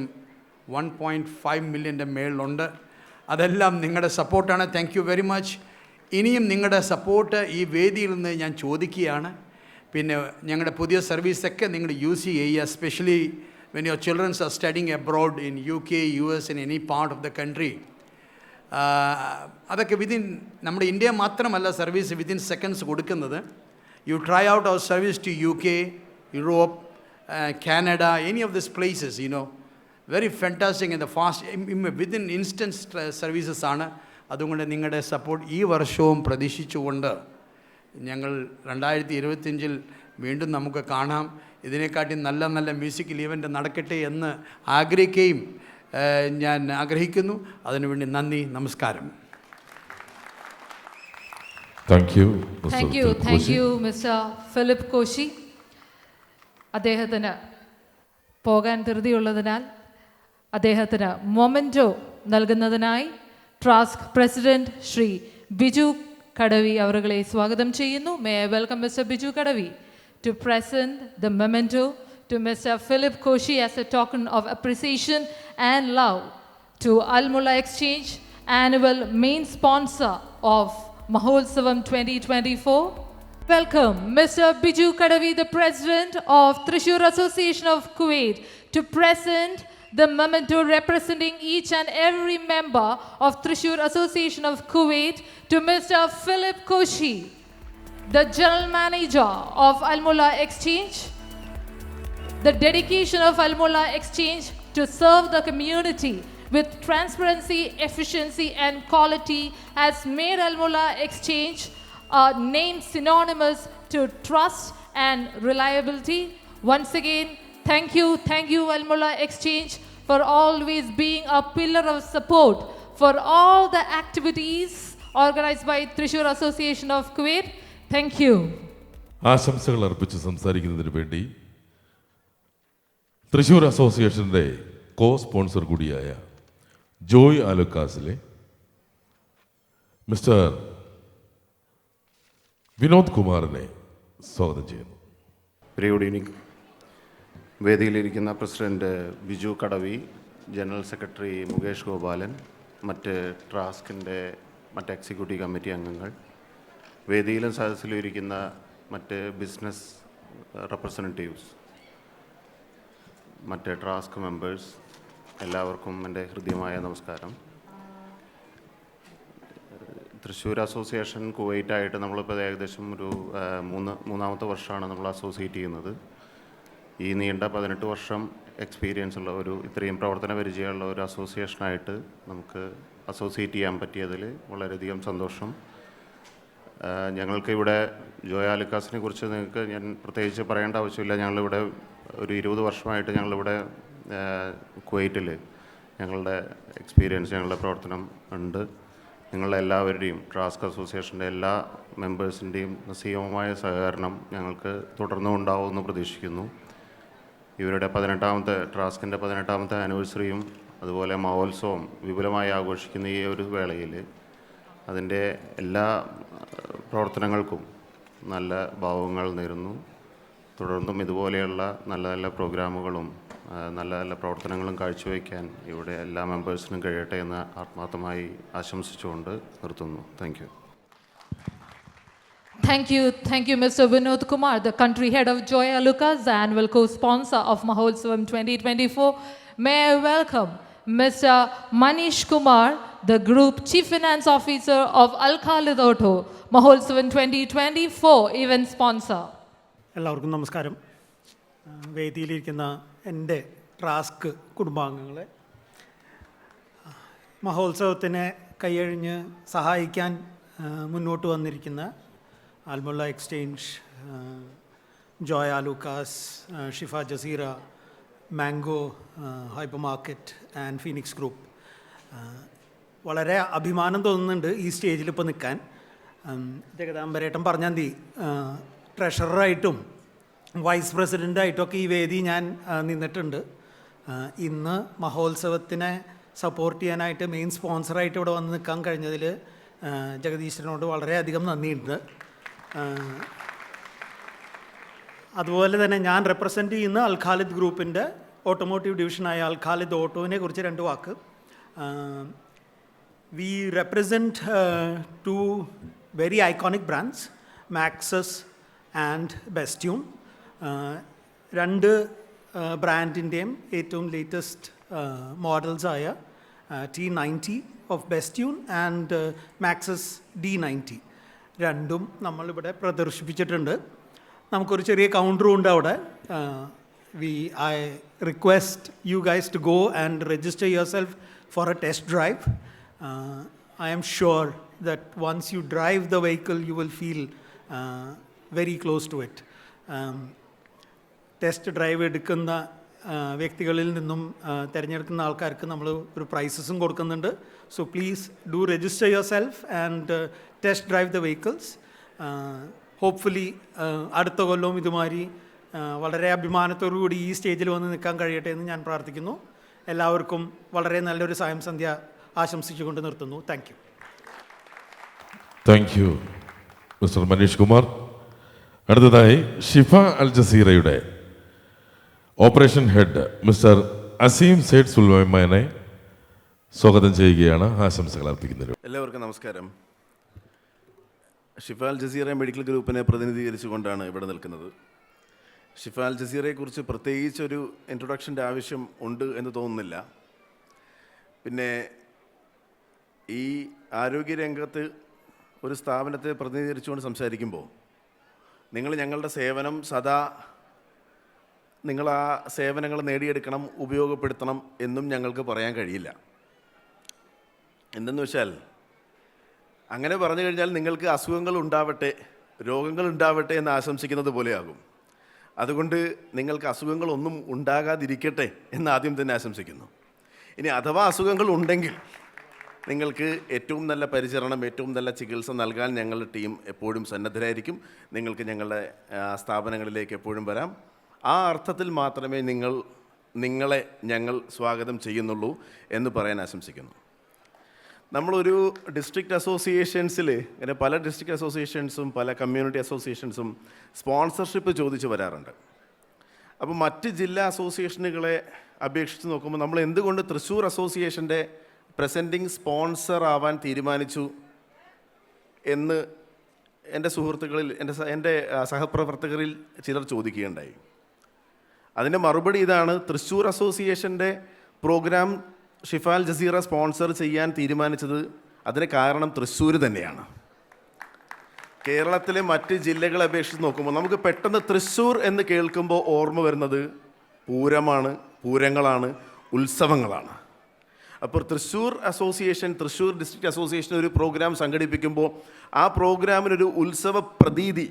1.5 മില്യൻ്റെ മേളിലുണ്ട്. അതെല്ലാം നിങ്ങളുടെ സപ്പോർട്ടാണ്. Thank you very much. ഇനിയും നിങ്ങളുടെ സപ്പോർട്ട് ഈ വേദിയിൽ നിന്ന് ഞാൻ ചോദിക്കുകയാണ്. പിന്നെ ഞങ്ങളുടെ പുതിയ സർവീസൊക്കെ നിങ്ങൾ യൂസ് ചെയ്യുക, especially when your childrens are studying abroad in UK, US, in any part of the country. അതൊക്കെ നമ്മുടെ ഇന്ത്യ മാത്രമല്ല സർവീസ് വിതിൻ സെക്കൻഡ്സ് കൊടുക്കുന്നത്. You try out our service to UK, Europe, Canada, any of this places, very fantastic and fast within instant services ആണ്. അതുകൊണ്ട് നിങ്ങളുടെ support ഈ വർഷവും പ്രതീക്ഷിച്ചുകൊണ്ട് ഞങ്ങൾ 2025 വീണ്ടും നമുക്ക് കാണാം. ഇതിനെക്കാട്ടി നല്ല നല്ല മ്യൂസിക്കൽ ഈവൻ്റ് നടക്കട്ടെ എന്ന് ഞാൻ ആഗ്രഹിക്കുന്നു. അതിനുവേണ്ടി നന്ദി, നമസ്കാരം. Thank you mister Philip Koshy. അദ്ദേഹത്തിന് പോകാൻ ധൃതിയുള്ളതിനാൽ അദ്ദേഹത്തിന് മൊമെൻറ്റോ നൽകുന്നതിനായി ട്രാസ്ക് പ്രസിഡന്റ് ശ്രീ ബിജു കടവി അവരുകളെ സ്വാഗതം ചെയ്യുന്നു. May I welcome Mr. Biju Kadavi to present the memento to Mr. Philip Koshi as a token of appreciation and love to Almula Exchange, annual main sponsor of Mahotsavam 2024. Welcome Mr. Biju Kadavi, the president of Thrissur Association of Kuwait, to present the memento representing each and every member of Thrissur Association of Kuwait to Mr. Philip Koshi, the General Manager of Almula Exchange. The dedication of Almula Exchange to serve the community with transparency, efficiency and quality has made Almula Exchange a name synonymous to trust and reliability. Once again, thank you Almula Exchange for always being a pillar of support for all the activities organized by Thrissur Association of Kuwait. Thank you. ആശംസകൾ അർപ്പിച്ച് സംസാരിക്കുന്നതിന് വേണ്ടി തൃശ്ശൂർ അസോസിയേഷൻ്റെ sponsor കൂടിയായ Joy ആലുക്കാസിലെ mister Vinod കുമാറിനെ സ്വാഗതം ചെയ്യുന്നു. Very good evening. വേദിയിലിരിക്കുന്ന president Biju Kadavi, general secretary Mukesh Gopalan, മറ്റ് ട്രാസ്കിൻ്റെ മറ്റ് എക്സിക്യൂട്ടീവ് കമ്മിറ്റി അംഗങ്ങൾ, വേദിയിലും സദസ്സിലും ഇരിക്കുന്ന മറ്റ് ബിസിനസ് റെപ്രസെൻറ്റേറ്റീവ്സ്, മറ്റ് ട്രാസ്ക് മെമ്പേഴ്സ്, എല്ലാവർക്കും എൻ്റെ ഹൃദ്യമായ നമസ്കാരം. തൃശ്ശൂർ അസോസിയേഷൻ കുവൈറ്റായിട്ട് നമ്മളിപ്പോൾ ഏകദേശം ഒരു മൂന്നാമത്തെ വർഷമാണ് നമ്മൾ അസോസിയേറ്റ് ചെയ്യുന്നത്. ഈ നീണ്ട 18 വർഷം എക്സ്പീരിയൻസ് ഉള്ള ഇത്രയും പ്രവർത്തന പരിചയമുള്ള ഒരു അസോസിയേഷനായിട്ട് നമുക്ക് അസോസിയേറ്റ് ചെയ്യാൻ പറ്റിയതിൽ വളരെയധികം സന്തോഷം. ഞങ്ങൾക്ക് ഇവിടെ ജോയ് ആലുക്കാസിനെ കുറിച്ച് നിങ്ങൾക്ക് ഞാൻ പ്രത്യേകിച്ച് പറയേണ്ട ആവശ്യമില്ല. ഞങ്ങളിവിടെ ഒരു 20 വർഷമായിട്ട് ഞങ്ങളിവിടെ കുവൈറ്റിൽ ഞങ്ങളുടെ എക്സ്പീരിയൻസ്, ഞങ്ങളുടെ പ്രവർത്തനം ഉണ്ട്. നിങ്ങളെല്ലാവരുടെയും ട്രാസ്ക് അസോസിയേഷൻ്റെ എല്ലാ മെമ്പേഴ്സിൻ്റെയും നിസ്സീമമായ സഹകരണം ഞങ്ങൾക്ക് തുടർന്നും ഉണ്ടാവുമെന്ന് പ്രതീക്ഷിക്കുന്നു. ഇവരുടെ ട്രാസ്കിൻ്റെ 18ാമത്തെ ആനിവേഴ്സറിയും അതുപോലെ മഹോത്സവം വിപുലമായി ആഘോഷിക്കുന്ന ഈ ഒരു വേളയിൽ അതിൻ്റെ എല്ലാ പ്രവർത്തനങ്ങൾക്കും നല്ല ഭാവങ്ങൾ നേരുന്നു. തുടർന്നും ഇതുപോലെയുള്ള നല്ല നല്ല പ്രോഗ്രാമുകളും നല്ല നല്ല പ്രവർത്തനങ്ങളും കാഴ്ചവെക്കാൻ ഇവിടെ എല്ലാ മെമ്പേഴ്സിനും കഴിയട്ടെ എന്ന് ആത്മാർത്ഥമായി ആശംസിച്ചുകൊണ്ട് നിർത്തുന്നു. Thank U. Thank you, Mr. Vinod Kumar, the country head of Joy Alucas, the annual co-sponsor of Mahotsavam 2024. May I welcome Mr. Manish Kumar, the Group Chief Finance Officer of Al Khalid Auto, Mahotsavam 2024 event sponsor. എല്ലാവർക്കും നമസ്കാരം. വേദിയിലിരിക്കുന്ന എൻ്റെ Trax കുടുംബാംഗങ്ങളെ, മഹോത്സവത്തിനെ കൈയഴിഞ്ഞ് സഹായിക്കാൻ മുന്നോട്ട് വന്നിരിക്കുന്ന Al Mulla exchange, Joy Alukkas, Shifa Jazeera, Mango hyper market and Phoenix group, വളരെ അഭിമാനം തോന്നുന്നുണ്ട് ഈ സ്റ്റേജിൽ ഇപ്പോൾ നിൽക്കാൻ. ജഗദാംബരേട്ടൻ പറഞ്ഞാൽ മതി, ട്രഷററായിട്ടും വൈസ് പ്രസിഡൻ്റായിട്ടൊക്കെ ഈ വേദി ഞാൻ നിന്നിട്ടുണ്ട്. ഇന്ന് മഹോത്സവത്തിനെ സപ്പോർട്ട് ചെയ്യാനായിട്ട് മെയിൻ സ്പോൺസറായിട്ട് ഇവിടെ വന്ന് നിൽക്കാൻ കഴിഞ്ഞതിൽ ജഗദീശ്വരനോട് വളരെയധികം നന്ദിയുണ്ട്. അതുപോലെ തന്നെ ഞാൻ റെപ്രസെൻ്റ് ചെയ്യുന്ന അൽ ഖാലിദ് ഗ്രൂപ്പിൻ്റെ ഓട്ടോമോട്ടീവ് ഡിവിഷനായ അൽ ഖാലിദ് ഓട്ടോവിനെ കുറിച്ച് 2 വാക്ക്. We represent 2 very iconic brands, Maxus and Bestune. 2 ബ്രാൻഡിൻ്റെയും ഏറ്റവും ലേറ്റസ്റ്റ് മോഡൽസായ T90 of Bestune and Maxus D90 രണ്ടും നമ്മളിവിടെ പ്രദർശിപ്പിച്ചിട്ടുണ്ട്. നമുക്കൊരു ചെറിയ കൗണ്ടറും ഉണ്ട് അവിടെ. I request you guys to go and register yourself for a test drive. I am sure that once you drive the vehicle, you will feel very close to it. Test drive എടുക്കുന്ന വ്യക്തികളിൽ നിന്നും തിരഞ്ഞെടുക്കുന്ന ആൾക്കാർക്ക് നമ്മൾ ഒരു പ്രൈസസും കൊടുക്കുന്നുണ്ട്. So please do register your self and test drive the vehicles. Hopefully അടുത്ത കൊല്ലവും ഇതുമാതിരി വളരെ അഭിമാനത്തോടു കൂടി ഈ സ്റ്റേജിൽ വന്ന് നിൽക്കാൻ കഴിയട്ടെ എന്ന് ഞാൻ പ്രാർത്ഥിക്കുന്നു. എല്ലാവർക്കും വളരെ നല്ലൊരു സായം സന്ധ്യ ആശംസിച്ചുകൊണ്ട് നിർത്തുന്നു. Thank you. Thank you mister Manish Kumar. അടുത്തതായി ഷിഫ അൽ ജസീറയുടെ operation head mister Azeem Syed സുലൈമാനെ സ്വാഗതം ചെയ്യുകയാണ്, ആശംസകൾ അർപ്പിക്കുന്നത്. എല്ലാവർക്കും നമസ്കാരം. ഷിഫ അൽ ജസീറ മെഡിക്കൽ ഗ്രൂപ്പിനെ പ്രതിനിധീകരിച്ചുകൊണ്ടാണ് ഇവിടെ നിൽക്കുന്നത്. ഷിഫ അൽ ജസീറയെക്കുറിച്ച് പ്രത്യേകിച്ചൊരു ഇൻട്രൊഡക്ഷൻ്റെ ആവശ്യം ഉണ്ട് എന്ന് തോന്നുന്നില്ല. പിന്നെ ഈ ആരോഗ്യരംഗത്ത് ഒരു സ്ഥാപനത്തെ പ്രതിനിധീകരിച്ചുകൊണ്ട് സംസാരിക്കുമ്പോൾ നിങ്ങൾ ഞങ്ങളുടെ സേവനം സദാ നിങ്ങൾ ആ സേവനങ്ങൾ നേടിയെടുക്കണം, ഉപയോഗപ്പെടുത്തണം എന്നും ഞങ്ങൾക്ക് പറയാൻ കഴിയില്ല. എന്തെന്ന് വെച്ചാൽ, അങ്ങനെ പറഞ്ഞു കഴിഞ്ഞാൽ നിങ്ങൾക്ക് അസുഖങ്ങൾ ഉണ്ടാവട്ടെ, രോഗങ്ങൾ ഉണ്ടാവട്ടെ എന്ന് ആശംസിക്കുന്നത് പോലെയാകും. അതുകൊണ്ട് നിങ്ങൾക്ക് അസുഖങ്ങളൊന്നും ഉണ്ടാകാതിരിക്കട്ടെ എന്ന് ആദ്യം തന്നെ ആശംസിക്കുന്നു. ഇനി അഥവാ അസുഖങ്ങൾ ഉണ്ടെങ്കിൽ നിങ്ങൾക്ക് ഏറ്റവും നല്ല പരിചരണം, ഏറ്റവും നല്ല ചികിത്സ നൽകാൻ ഞങ്ങളുടെ ടീം എപ്പോഴും സന്നദ്ധരായിരിക്കും. നിങ്ങൾക്ക് ഞങ്ങളുടെ സ്ഥാപനങ്ങളിലേക്ക് എപ്പോഴും വരാം. ആ അർത്ഥത്തിൽ മാത്രമേ നിങ്ങളെ ഞങ്ങൾ സ്വാഗതം ചെയ്യുന്നുള്ളൂ എന്ന് പറയാൻ ആശംസിക്കുന്നു. നമ്മളൊരു ഡിസ്ട്രിക്റ്റ് അസോസിയേഷൻസിൽ ഇങ്ങനെ പല ഡിസ്ട്രിക്റ്റ് അസോസിയേഷൻസും പല കമ്മ്യൂണിറ്റി അസോസിയേഷൻസും സ്പോൺസർഷിപ്പ് ചോദിച്ച് വരാറുണ്ട്. അപ്പോൾ മറ്റ് ജില്ലാ അസോസിയേഷനുകളെ അപേക്ഷിച്ച് നോക്കുമ്പോൾ നമ്മൾ എന്തുകൊണ്ട് തൃശ്ശൂർ അസോസിയേഷൻ്റെ പ്രസൻറ്റിംഗ് സ്പോൺസർ ആവാൻ തീരുമാനിച്ചു എന്ന് എൻ്റെ സുഹൃത്തുക്കളിൽ എൻ്റെ സഹപ്രവർത്തകരിൽ ചിലർ ചോദിക്കുകയുണ്ടായി. അതിൻ്റെ മറുപടി ഇതാണ്: തൃശ്ശൂർ അസോസിയേഷൻ്റെ പ്രോഗ്രാം ഷിഫ അൽ ജസീറ സ്പോൺസർ ചെയ്യാൻ തീരുമാനിച്ചത് അതിന് കാരണം തൃശ്ശൂർ തന്നെയാണ്. കേരളത്തിലെ മറ്റ് ജില്ലകളെ അപേക്ഷിച്ച് നോക്കുമ്പോൾ നമുക്ക് പെട്ടെന്ന് തൃശ്ശൂർ എന്ന് കേൾക്കുമ്പോൾ ഓർമ്മ വരുന്നത് പൂരമാണ്, പൂരങ്ങളാണ്, ഉത്സവങ്ങളാണ്. അപ്പോൾ തൃശ്ശൂർ ഡിസ്ട്രിക്റ്റ് അസോസിയേഷൻ ഒരു പ്രോഗ്രാം സംഘടിപ്പിക്കുമ്പോൾ ആ പ്രോഗ്രാമിനൊരു ഉത്സവ പ്രതീതി,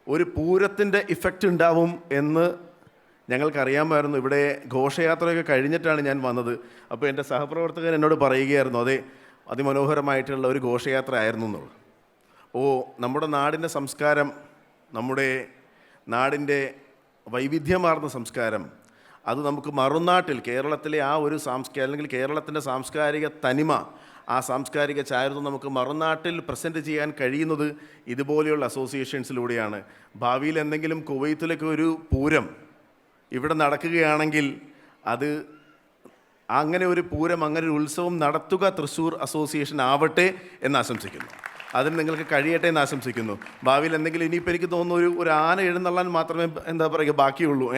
ഒരു പൂരത്തിൻ്റെ ഇഫക്റ്റ് ഉണ്ടാവും എന്ന് ഞങ്ങൾക്കറിയാമായിരുന്നു. ഇവിടെ ഘോഷയാത്രയൊക്കെ കഴിഞ്ഞിട്ടാണ് ഞാൻ വന്നത്. അപ്പോൾ എൻ്റെ സഹപ്രവർത്തകൻ എന്നോട് പറയുകയായിരുന്നു, അതെ, അതിമനോഹരമായിട്ടുള്ള ഒരു ഘോഷയാത്ര ആയിരുന്നു എന്നുള്ളത്. നമ്മുടെ നാടിൻ്റെ സംസ്കാരം, നമ്മുടെ നാടിൻ്റെ വൈവിധ്യമാർന്ന സംസ്കാരം, അത് നമുക്ക് മറുനാട്ടിൽ കേരളത്തിലെ ആ ഒരു അല്ലെങ്കിൽ കേരളത്തിൻ്റെ സാംസ്കാരിക തനിമ, ആ സാംസ്കാരിക ചാരുത്വം നമുക്ക് മറുനാട്ടിൽ പ്രസൻറ്റ് ചെയ്യാൻ കഴിയുന്നത് ഇതുപോലെയുള്ള അസോസിയേഷൻസിലൂടെയാണ്. ഭാവിയിൽ എന്തെങ്കിലും കുവൈത്തിലൊക്കെ ഒരു പൂരം ഇവിടെ നടക്കുകയാണെങ്കിൽ അത് അങ്ങനെ ഒരു പൂരം, അങ്ങനെ ഒരു ഉത്സവം നടത്തുക തൃശ്ശൂർ അസോസിയേഷൻ ആവട്ടെ എന്ന് ആശംസിക്കുന്നു. അതിന് നിങ്ങൾക്ക് കഴിയട്ടെ എന്ന് ആശംസിക്കുന്നു. ഭാവിയിൽ എന്തെങ്കിലും ഇനിയിപ്പോൾ എനിക്ക് തോന്നുന്നു ഒരു ആന എഴുന്നള്ളാൻ മാത്രമേ ബാക്കിയുള്ളൂ.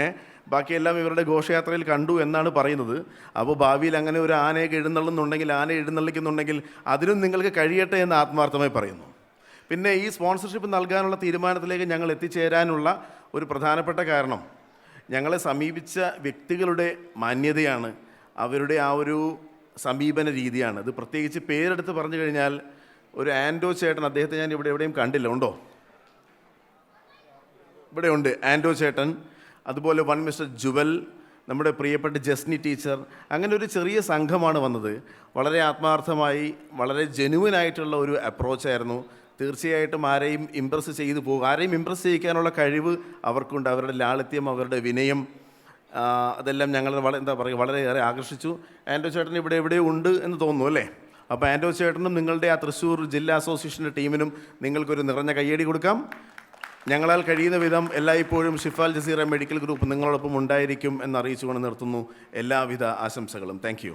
ബാക്കിയെല്ലാം ഇവരുടെ ഘോഷയാത്രയിൽ കണ്ടു എന്നാണ് പറയുന്നത്. അപ്പോൾ ഭാവിയിൽ അങ്ങനെ ഒരു ആനയൊക്കെ എഴുന്നള്ളിക്കുന്നുണ്ടെങ്കിൽ അതിനും നിങ്ങൾക്ക് കഴിയട്ടെ എന്ന് ആത്മാർത്ഥമായി പറയുന്നു. പിന്നെ ഈ സ്പോൺസർഷിപ്പ് നൽകാനുള്ള തീരുമാനത്തിലേക്ക് ഞങ്ങൾ എത്തിച്ചേരാനുള്ള ഒരു പ്രധാനപ്പെട്ട കാരണം ഞങ്ങളെ സമീപിച്ച വ്യക്തികളുടെ മാന്യതയാണ്, അവരുടെ ആ ഒരു സമീപന രീതിയാണ്. ഇത് പ്രത്യേകിച്ച് പേരെടുത്ത് പറഞ്ഞു കഴിഞ്ഞാൽ ഒരു ആൻഡോ ചേട്ടൻ, അദ്ദേഹത്തെ ഞാൻ എവിടെയും കണ്ടില്ല. ഉണ്ടോ? ഇവിടെ ഉണ്ട് ആൻഡോ ചേട്ടൻ. അതുപോലെ മിസ്റ്റർ ജുവൽ, നമ്മുടെ പ്രിയപ്പെട്ട ജസ്നി ടീച്ചർ. അങ്ങനെ ഒരു ചെറിയ സംഘമാണ് വന്നത്. വളരെ ആത്മാർത്ഥമായി, വളരെ ജെനുവിനായിട്ടുള്ള ഒരു അപ്രോച്ചായിരുന്നു. തീർച്ചയായിട്ടും ആരെയും ഇമ്പ്രസ് ചെയ്തു പോകും. ആരെയും ഇമ്പ്രസ് ചെയ്യിക്കാനുള്ള കഴിവ് അവർക്കുണ്ട്. അവരുടെ ലാളിത്യം, അവരുടെ വിനയം, അതെല്ലാം ഞങ്ങൾ വളരെയേറെ ആകർഷിച്ചു. ആൻഡോ ചേട്ടൻ എവിടെയോ ഉണ്ട് എന്ന് തോന്നുന്നു അല്ലേ? അപ്പോൾ ആൻഡോ ചേട്ടനും നിങ്ങളുടെ ആ തൃശ്ശൂർ ജില്ലാ അസോസിയേഷൻ്റെ ടീമിനും നിങ്ങൾക്കൊരു നിറഞ്ഞ കയ്യടി കൊടുക്കാം. ഞങ്ങളാൽ കഴിയുന്ന വിധം എല്ലായ്പ്പോഴും Shifa Al Jazeera medical group നിങ്ങളോടൊപ്പം ഉണ്ടായിരിക്കും എന്നറിയിച്ചുകൊണ്ട് നിർത്തുന്നു. എല്ലാവിധ ആശംസകളും. Thank you.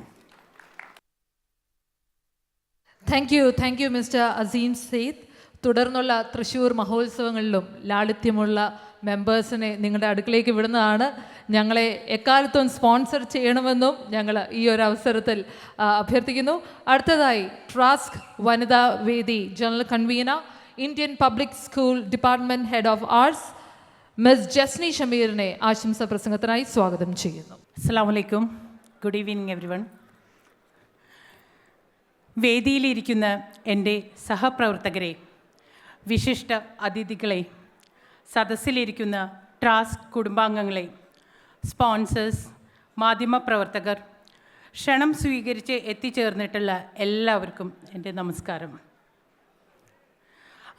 Thank you mister Azeem Sait. തുടർന്നുള്ള തൃശ്ശൂർ മഹോത്സവങ്ങളിലും ലാളിത്യമുള്ള മെമ്പേഴ്സിനെ നിങ്ങളുടെ അടുക്കിലേക്ക് വിടുന്നതാണ്. ഞങ്ങളെ എക്കാലത്തും സ്പോൺസർ ചെയ്യണമെന്നും ഞങ്ങൾ ഈ ഒരു അവസരത്തിൽ അഭ്യർത്ഥിക്കുന്നു. അടുത്തതായി ട്രാസ്ക് വനിതാ വേദി general convener, Indian public school department head of arts miss Jasni ഷമീറിനെ ആശംസാ പ്രസംഗത്തിനായി സ്വാഗതം ചെയ്യുന്നു. അസ്സലാമു അലൈക്കും. Good evening everyone. വേദിയിലിരിക്കുന്ന എൻ്റെ സഹപ്രവർത്തകരെ, വിശിഷ്ട അതിഥികളെ, സദസ്സിലിരിക്കുന്ന ട്രാസ്ക് കുടുംബാംഗങ്ങളെ, സ്പോൺസേഴ്സ്, മാധ്യമപ്രവർത്തകർ, ക്ഷണം സ്വീകരിച്ച് എത്തിച്ചേർന്നിട്ടുള്ള എല്ലാവർക്കും എൻ്റെ നമസ്കാരം.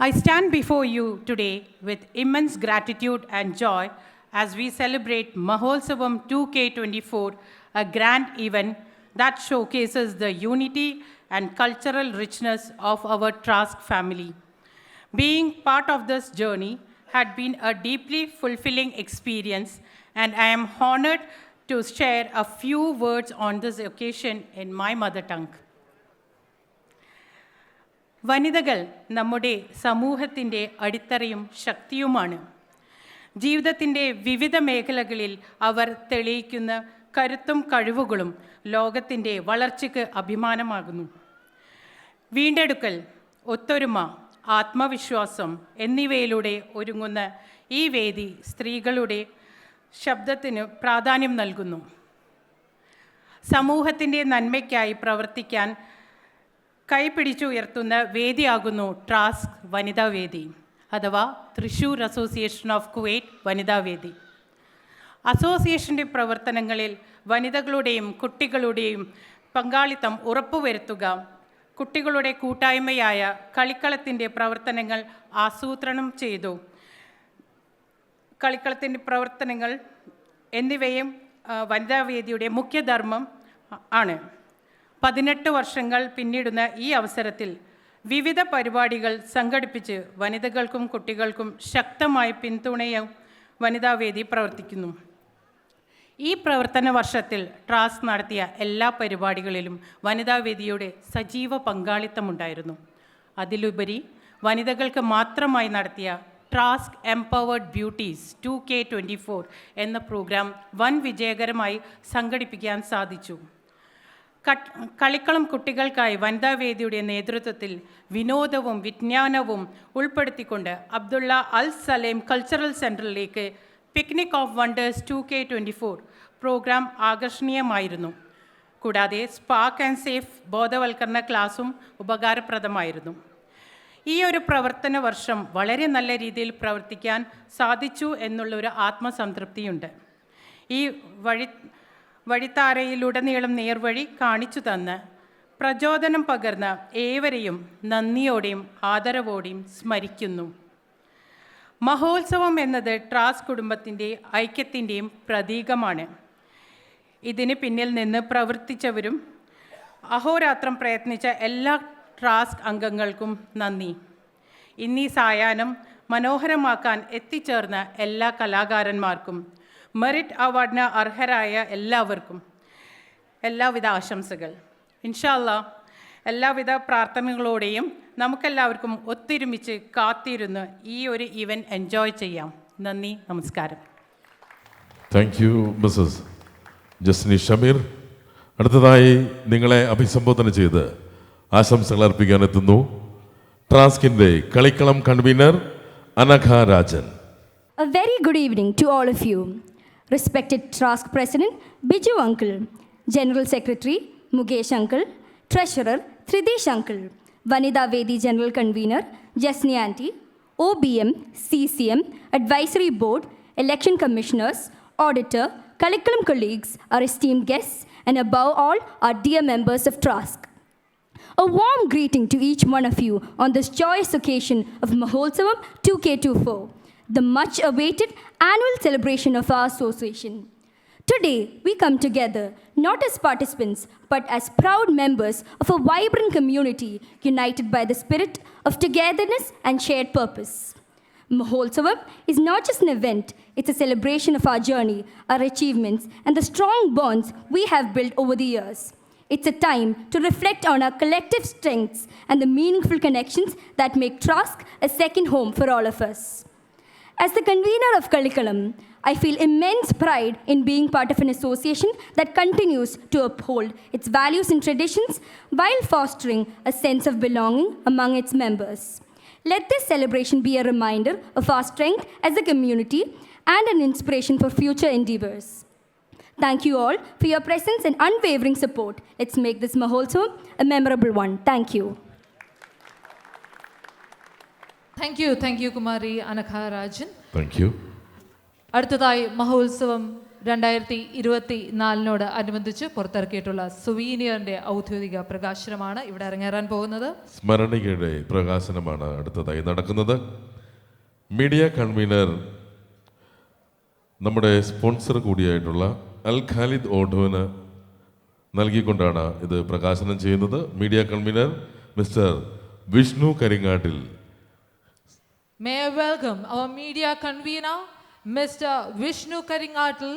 I stand before you today with immense gratitude and joy as we celebrate Mahotsavam 2K24, a grand event that showcases the unity and cultural richness of our Trask family. Being part of this journey had been a deeply fulfilling experience, and I am honored to share a few words on this occasion in my mother tongue. വനിതകൾ നമ്മുടെ സമൂഹത്തിൻ്റെ അടിത്തറയും ശക്തിയുമാണ്. ജീവിതത്തിൻ്റെ വിവിധ മേഖലകളിൽ അവർ തെളിയിക്കുന്ന കരുത്തും കഴിവുകളും ലോകത്തിൻ്റെ വളർച്ചയ്ക്ക് അഭിമാനമാകുന്നു. വീണ്ടെടുക്കൽ, ഒത്തൊരുമ, ആത്മവിശ്വാസം എന്നിവയിലൂടെ ഒരുങ്ങുന്ന ഈ വേദി സ്ത്രീകളുടെ ശബ്ദത്തിന് പ്രാധാന്യം നൽകുന്നു. സമൂഹത്തിൻ്റെ നന്മയ്ക്കായി പ്രവർത്തിക്കാൻ കൈപിടിച്ചുയർത്തുന്ന വേദിയാകുന്നു ട്രാസ്ക് വനിതാ വേദി അഥവാ തൃശ്ശൂർ അസോസിയേഷൻ ഓഫ് കുവൈറ്റ് വനിതാ വേദി. അസോസിയേഷൻ്റെ പ്രവർത്തനങ്ങളിൽ വനിതകളുടെയും കുട്ടികളുടെയും പങ്കാളിത്തം ഉറപ്പുവരുത്തുക, കുട്ടികളുടെ കൂട്ടായ്മയായ കളിക്കളത്തിൻ്റെ പ്രവർത്തനങ്ങൾ ആസൂത്രണം ചെയ്തു, കളിക്കളത്തിൻ്റെ പ്രവർത്തനങ്ങൾ എന്നിവയും വനിതാവേദിയുടെ മുഖ്യധർമ്മം ആണ്. 18 വർഷങ്ങൾ പിന്നിടുന്ന ഈ അവസരത്തിൽ വിവിധ പരിപാടികൾ സംഘടിപ്പിച്ച് വനിതകൾക്കും കുട്ടികൾക്കും ശക്തമായ പിന്തുണയും വനിതാവേദി പ്രവർത്തിക്കുന്നു. ഈ പ്രവർത്തന വർഷത്തിൽ ട്രാസ്ക് നടത്തിയ എല്ലാ പരിപാടികളിലും വനിതാവേദിയുടെ സജീവ പങ്കാളിത്തമുണ്ടായിരുന്നു. അതിലുപരി വനിതകൾക്ക് മാത്രമായി നടത്തിയ ട്രാസ്ക് എംപവേർഡ് ബ്യൂട്ടീസ് 2K24 എന്ന പ്രോഗ്രാം വൻ വിജയകരമായി സംഘടിപ്പിക്കാൻ സാധിച്ചു. കളിക്കളം കുട്ടികൾക്കായി വനിതാവേദിയുടെ നേതൃത്വത്തിൽ വിനോദവും വിജ്ഞാനവും ഉൾപ്പെടുത്തിക്കൊണ്ട് അബ്ദുള്ള അൽ സലേം കൾച്ചറൽ സെൻറ്ററിലേക്ക് picnic of wonders 2K24 programme ആകർഷണീയമായിരുന്നു. കൂടാതെ സ്പാർക്ക് ആൻഡ് സേഫ് ബോധവൽക്കരണ ക്ലാസും ഉപകാരപ്രദമായിരുന്നു. ഈ ഒരു പ്രവർത്തന വർഷം വളരെ നല്ല രീതിയിൽ പ്രവർത്തിക്കാൻ സാധിച്ചു എന്നുള്ളൊരു ആത്മസംതൃപ്തിയുണ്ട്. ഈ വഴിത്താരയിലുടനീളം നേർവഴി കാണിച്ചു തന്ന് പ്രചോദനം പകർന്ന ഏവരെയും നന്ദിയോടെയും ആദരവോടെയും സ്മരിക്കുന്നു. മഹോത്സവം എന്നത് ട്രാസ് കുടുംബത്തിൻ്റെ ഐക്യത്തിൻ്റെയും പ്രതീകമാണ്. ഇതിന് പിന്നിൽ നിന്ന് പ്രവർത്തിച്ചവരും അഹോരാത്രം പ്രയത്നിച്ച എല്ലാ ട്രാസ്ക് അംഗങ്ങൾക്കും നന്ദി. ഇന്നീ സായാഹ്നം മനോഹരമാക്കാൻ എത്തിച്ചേർന്ന എല്ലാ കലാകാരന്മാർക്കും മെറിറ്റ് അവാർഡിന് അർഹരായ എല്ലാവർക്കും എല്ലാവിധ ആശംസകൾ. ഇൻഷാ അല്ലാഹ് എല്ലാവിധ പ്രാർത്ഥനകളോടെയും നമുക്കെല്ലാവർക്കും ഒത്തൊരുമിച്ച് കാത്തിരുന്ന് ഈ ഒരു ഇവൻറ്റ് എൻജോയ് ചെയ്യാം. നന്ദി, നമസ്കാരം. Thank you missus Jasni Shameer. അടുത്തതായി നിങ്ങളെ അഭിസംബോധന ചെയ്ത് ആശംസകൾ അർപ്പിക്കാൻ എത്തുന്നു ട്രാസ്കിൻ്റെ Kalikkalam convener Anagha Rajan. A very good evening to all of you. Respected Trask President Biju Uncle, General Secretary Mukesh Uncle, Treasurer Tridish Uncle, Vanida Vedi General Convener Jasni Auntie, OBM, CCM, Advisory Board, Election Commissioners, Auditor, curriculum colleagues, our esteemed guests, and above all, our dear members of Trask. A warm greeting to each one of you on this joyous occasion of Maholsavam 2K24, the much-awaited annual celebration of our association. Today, we come together not as participants, but as proud members of a vibrant community united by the spirit of togetherness and shared purpose. Maholsavam is not just an event, it's a celebration of our journey, our achievements, and the strong bonds we have built over the years. It's a time to reflect on our collective strengths and the meaningful connections that make Trask a second home for all of us. As the convener of Kalikalam, I feel immense pride in being part of an association that continues to uphold its values and traditions while fostering a sense of belonging among its members. Let this celebration be a reminder of our strength as a community and an inspiration for future endeavors. Thank you all for your presence and unwavering support. Let's make this Maholsavam a memorable one. Thank you. Thank you Kumari Anagha Rajan. Thank you. അടുത്തതായി മഹോത്സവം 2024 അനുബന്ധിച്ച് പുറത്തിറക്കിയിട്ടുള്ള സുവീനിയറിന്റെ ഔദ്യോഗിക പ്രകാശനമാണ് ഇവിടെ അരങ്ങേറാൻ പോകുന്നത്. സ്മരണികയുടെ പ്രകാശനമാണ് അടുത്തതായി നടക്കുന്നത്. Media convener നമ്മുടെ sponsor കൂടിയായിട്ടുള്ള അൽ ഖാലിദ് ഓഡോന് നൽകിക്കൊണ്ടാണ് ഇത് പ്രകാശനം ചെയ്യുന്നത്. Media convener mister Vishnu കരിങ്ങാട്ടിൽ. May I welcome our media convener, Mr. Vishnu Karingatil,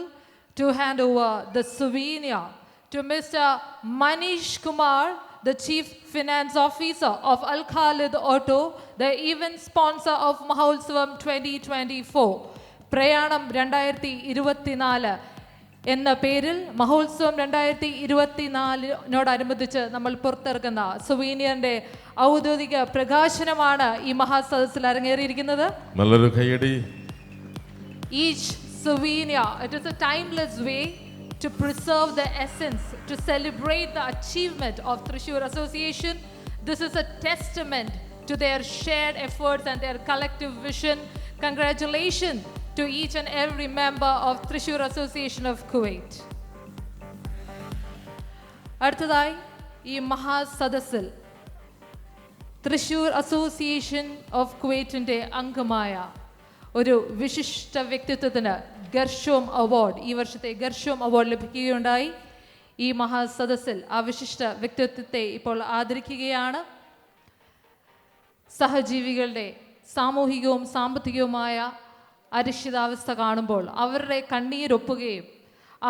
to hand over the souvenir to Mr. Manish Kumar, the Chief Finance Officer of Al Khalid Auto, the event sponsor of Maholsavam 2024. പ്രയാണം 2024 എന്ന പേരിൽ മഹോത്സവം 2024 നമ്മൾ പുറത്തിറക്കുന്ന സുവീനിയറിന്റെ ഔദ്യോഗിക പ്രകാശനമാണ് ഈ മഹാസദസ്സിൽ അരങ്ങേറിയിരിക്കുന്നത്. നല്ലൊരു കൈയടി. Each souvenir, it is a timeless way to preserve the essence, to celebrate the achievement of Thrissur Association. This is a testament to their shared efforts and their collective vision. Congratulations to each and every member of Thrissur Association of Kuwait. അടുത്തതായി ഈ മഹാസദസ്സിൽ Thrissur association of കുവൈറ്റിൻ്റെ അംഗമായ ഒരു വിശിഷ്ട വ്യക്തിത്വത്തിന് Garshom award, ഈ വർഷത്തെ Garshom award ലഭിക്കുകയുണ്ടായി. ഈ മഹാസദസ്സിൽ ആ വിശിഷ്ട വ്യക്തിത്വത്തെ ഇപ്പോൾ ആദരിക്കുകയാണ്. സഹജീവികളുടെ സാമൂഹികവും സാമ്പത്തികവുമായ അരിക്ഷിതാവസ്ഥ കാണുമ്പോൾ അവരുടെ കണ്ണീരൊപ്പുകയും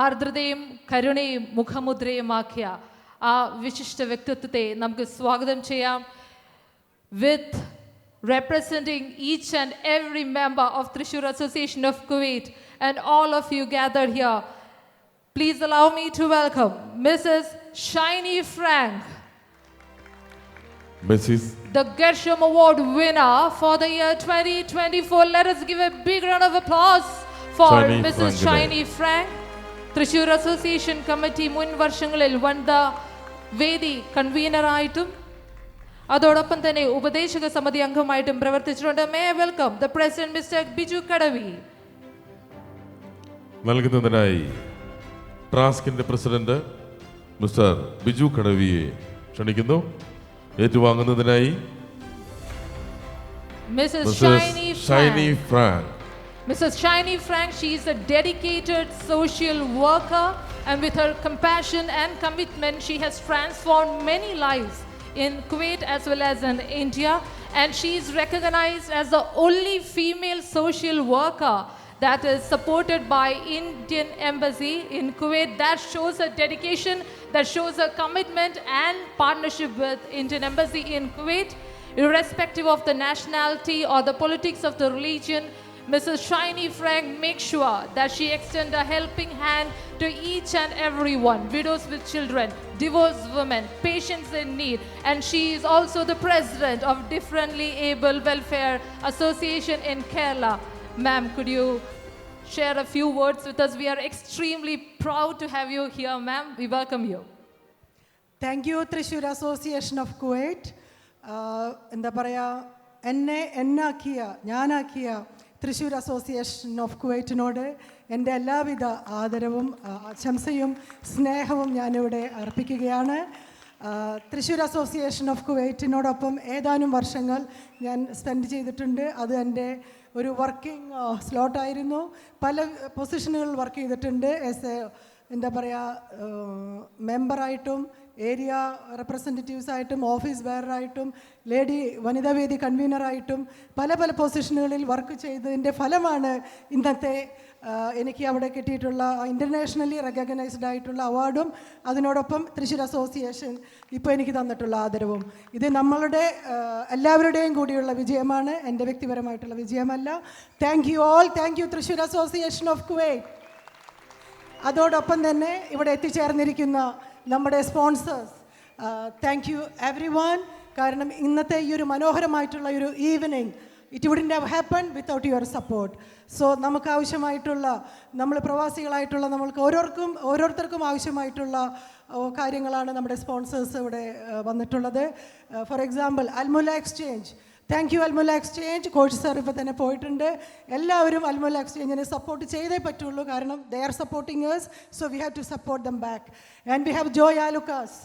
ആർദ്രതയും കരുണയും മുഖമുദ്രയുമാക്കിയ ആ വിശിഷ്ട വ്യക്തിത്വത്തെ നമുക്ക് സ്വാഗതം ചെയ്യാം. With representing each and every member of Thrissur Association of Kuwait and all of you gathered here, please allow me to welcome Mrs. Shiny Frank, Mrs. the Gershom Award winner for the year 2024. Let us give a big round of applause for Shiny Mrs. Frank. Shiny Frank. Thrissur Association Committee മുൻ വർഷങ്ങളിൽ വനിത വേദി കൺവീനറായിട്ടും അതോടൊപ്പം തന്നെ ഉപദേശക സമിതി അംഗമായിട്ടും പ്രവർത്തിച്ചിട്ടുണ്ട്. May welcome the president mister Biju Kadavi. നൽകുന്നതിനായി ട്രാസ്കിന്റെ പ്രസിഡന്റ് മിസ്റ്റർ ബിജു കടവിയെ ക്ഷണിക്കുന്നു. ഏറ്റുവാങ്ങുന്നതിനായി Mrs. Shiny Frank. Mrs. Shiny Frank, she is a dedicated social worker and with her compassion and commitment, she has transformed many lives in Kuwait as well as in India. And she is recognized as the only female social worker that is supported by Indian Embassy in Kuwait. That shows her dedication, that shows her commitment and partnership with Indian Embassy in Kuwait. Irrespective of the nationality or the politics of the religion, Mrs. Shiny Frank makes sure that she extends a helping hand to each and everyone, widows with children, divorced women, patients in need, and she is also the president of Differently Able Welfare Association in Kerala. Ma'am, could you share a few words with us? We are extremely proud to have you here, ma'am. We welcome you. Thank you Thrissur association of Kuwait. എന്താ പറയുക, ഞാനാക്കിയ Thrissur association of കുവൈറ്റിനോട് എൻ്റെ എല്ലാവിധ ആദരവും ആശംസയും സ്നേഹവും ഞാനിവിടെ അർപ്പിക്കുകയാണ്. Thrissur association of കുവൈറ്റിനോടൊപ്പം ഏതാനും വർഷങ്ങൾ ഞാൻ സ്പെൻഡ് ചെയ്തിട്ടുണ്ട്. അത് എൻ്റെ ഒരു വർക്കിംഗ് സ്ലോട്ടായിരുന്നു. പല പൊസിഷനുകളിൽ വർക്ക് ചെയ്തിട്ടുണ്ട്. എന്താ പറയുക, മെമ്പറായിട്ടും ഏരിയ റെപ്രസെൻറ്റേറ്റീവ്സായിട്ടും ഓഫീസ് ബെയറായിട്ടും വനിതാവേദി കൺവീനറായിട്ടും പല പൊസിഷനുകളിൽ വർക്ക് ചെയ്തതിൻ്റെ ഫലമാണ് ഇന്നത്തെ എനിക്ക് അവിടെ കിട്ടിയിട്ടുള്ള ഇൻ്റർനാഷണലി റെക്കഗ്നൈസ്ഡ് ആയിട്ടുള്ള അവാർഡും അതിനോടൊപ്പം തൃശ്ശൂർ അസോസിയേഷൻ ഇപ്പോൾ എനിക്ക് തന്നിട്ടുള്ള ആദരവും. ഇത് നമ്മളുടെ എല്ലാവരുടെയും കൂടിയുള്ള വിജയമാണ്, എൻ്റെ വ്യക്തിപരമായിട്ടുള്ള വിജയമല്ല. Thank you all. Thank you Thrissur association of Kuwait. അതോടൊപ്പം തന്നെ ഇവിടെ എത്തിച്ചേർന്നിരിക്കുന്ന നമ്മുടെ sponsors, thank you everyone. കാരണം ഇന്നത്തെ ഈ ഒരു മനോഹരമായിട്ടുള്ള ഒരു evening it wouldn't have happen without your support. So നമുക്ക് ആവശ്യമായിട്ടുള്ള, നമ്മൾ പ്രവാസികളായിട്ടുള്ള നമ്മൾക്ക് ഓരോരുത്തർക്കും ആവശ്യമായിട്ടുള്ള കാര്യങ്ങളാണ് നമ്മുടെ സ്പോൺസേഴ്സ് ഇവിടെ വന്നിട്ടുള്ളത്. For example അൽമുല exchange. Thank you അൽമുല exchange. Coach sir ഇപ്പോൾ തന്നെ പോയിട്ടുണ്ട്. എല്ലാവരും അൽമുല എക്സ്ചേഞ്ചിനെ സപ്പോർട്ട് ചെയ്തേ പറ്റുള്ളൂ, കാരണം they are supporting us, so we have to support them back. And we have Joy Alukkas.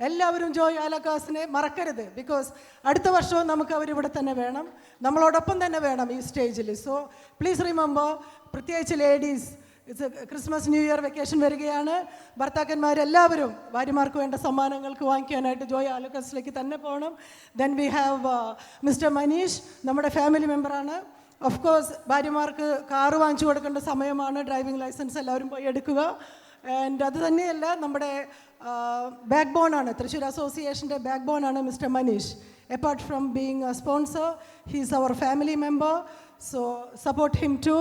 എല്ലാവരും ജോയ് ആലുക്കാസിനെ മറക്കരുത്, ബിക്കോസ് അടുത്ത വർഷവും നമുക്ക് അവരിവിടെ തന്നെ വേണം, നമ്മളോടൊപ്പം തന്നെ വേണം ഈ സ്റ്റേജിൽ. സോ പ്ലീസ് റിമെമ്പർ, പ്രത്യേകിച്ച് ladies, Christmas new year vacation വരികയാണ്. ഭർത്താക്കന്മാരെല്ലാവരും ഭാര്യമാർക്ക് വേണ്ട സമ്മാനങ്ങൾക്ക് വാങ്ങിക്കാനായിട്ട് ജോയ് ആലുക്കാസിലേക്ക് തന്നെ പോകണം. Then we have mister Manish, നമ്മുടെ ഫാമിലി മെമ്പറാണ്. ഓഫ് കോഴ്സ് ഭാര്യമാർക്ക് കാറ് വാങ്ങിച്ചു കൊടുക്കേണ്ട സമയമാണ്, ഡ്രൈവിംഗ് ലൈസൻസ് എല്ലാവരും പോയി എടുക്കുക. ആൻഡ് അത് തന്നെയല്ല, നമ്മുടെ ബാക്ക് ബോണാണ്, തൃശ്ശൂർ അസോസിയേഷൻ്റെ ബാക്ക് ബോണാണ് mister Manish. Apart from being a sponsor, he is our family member, so support him too.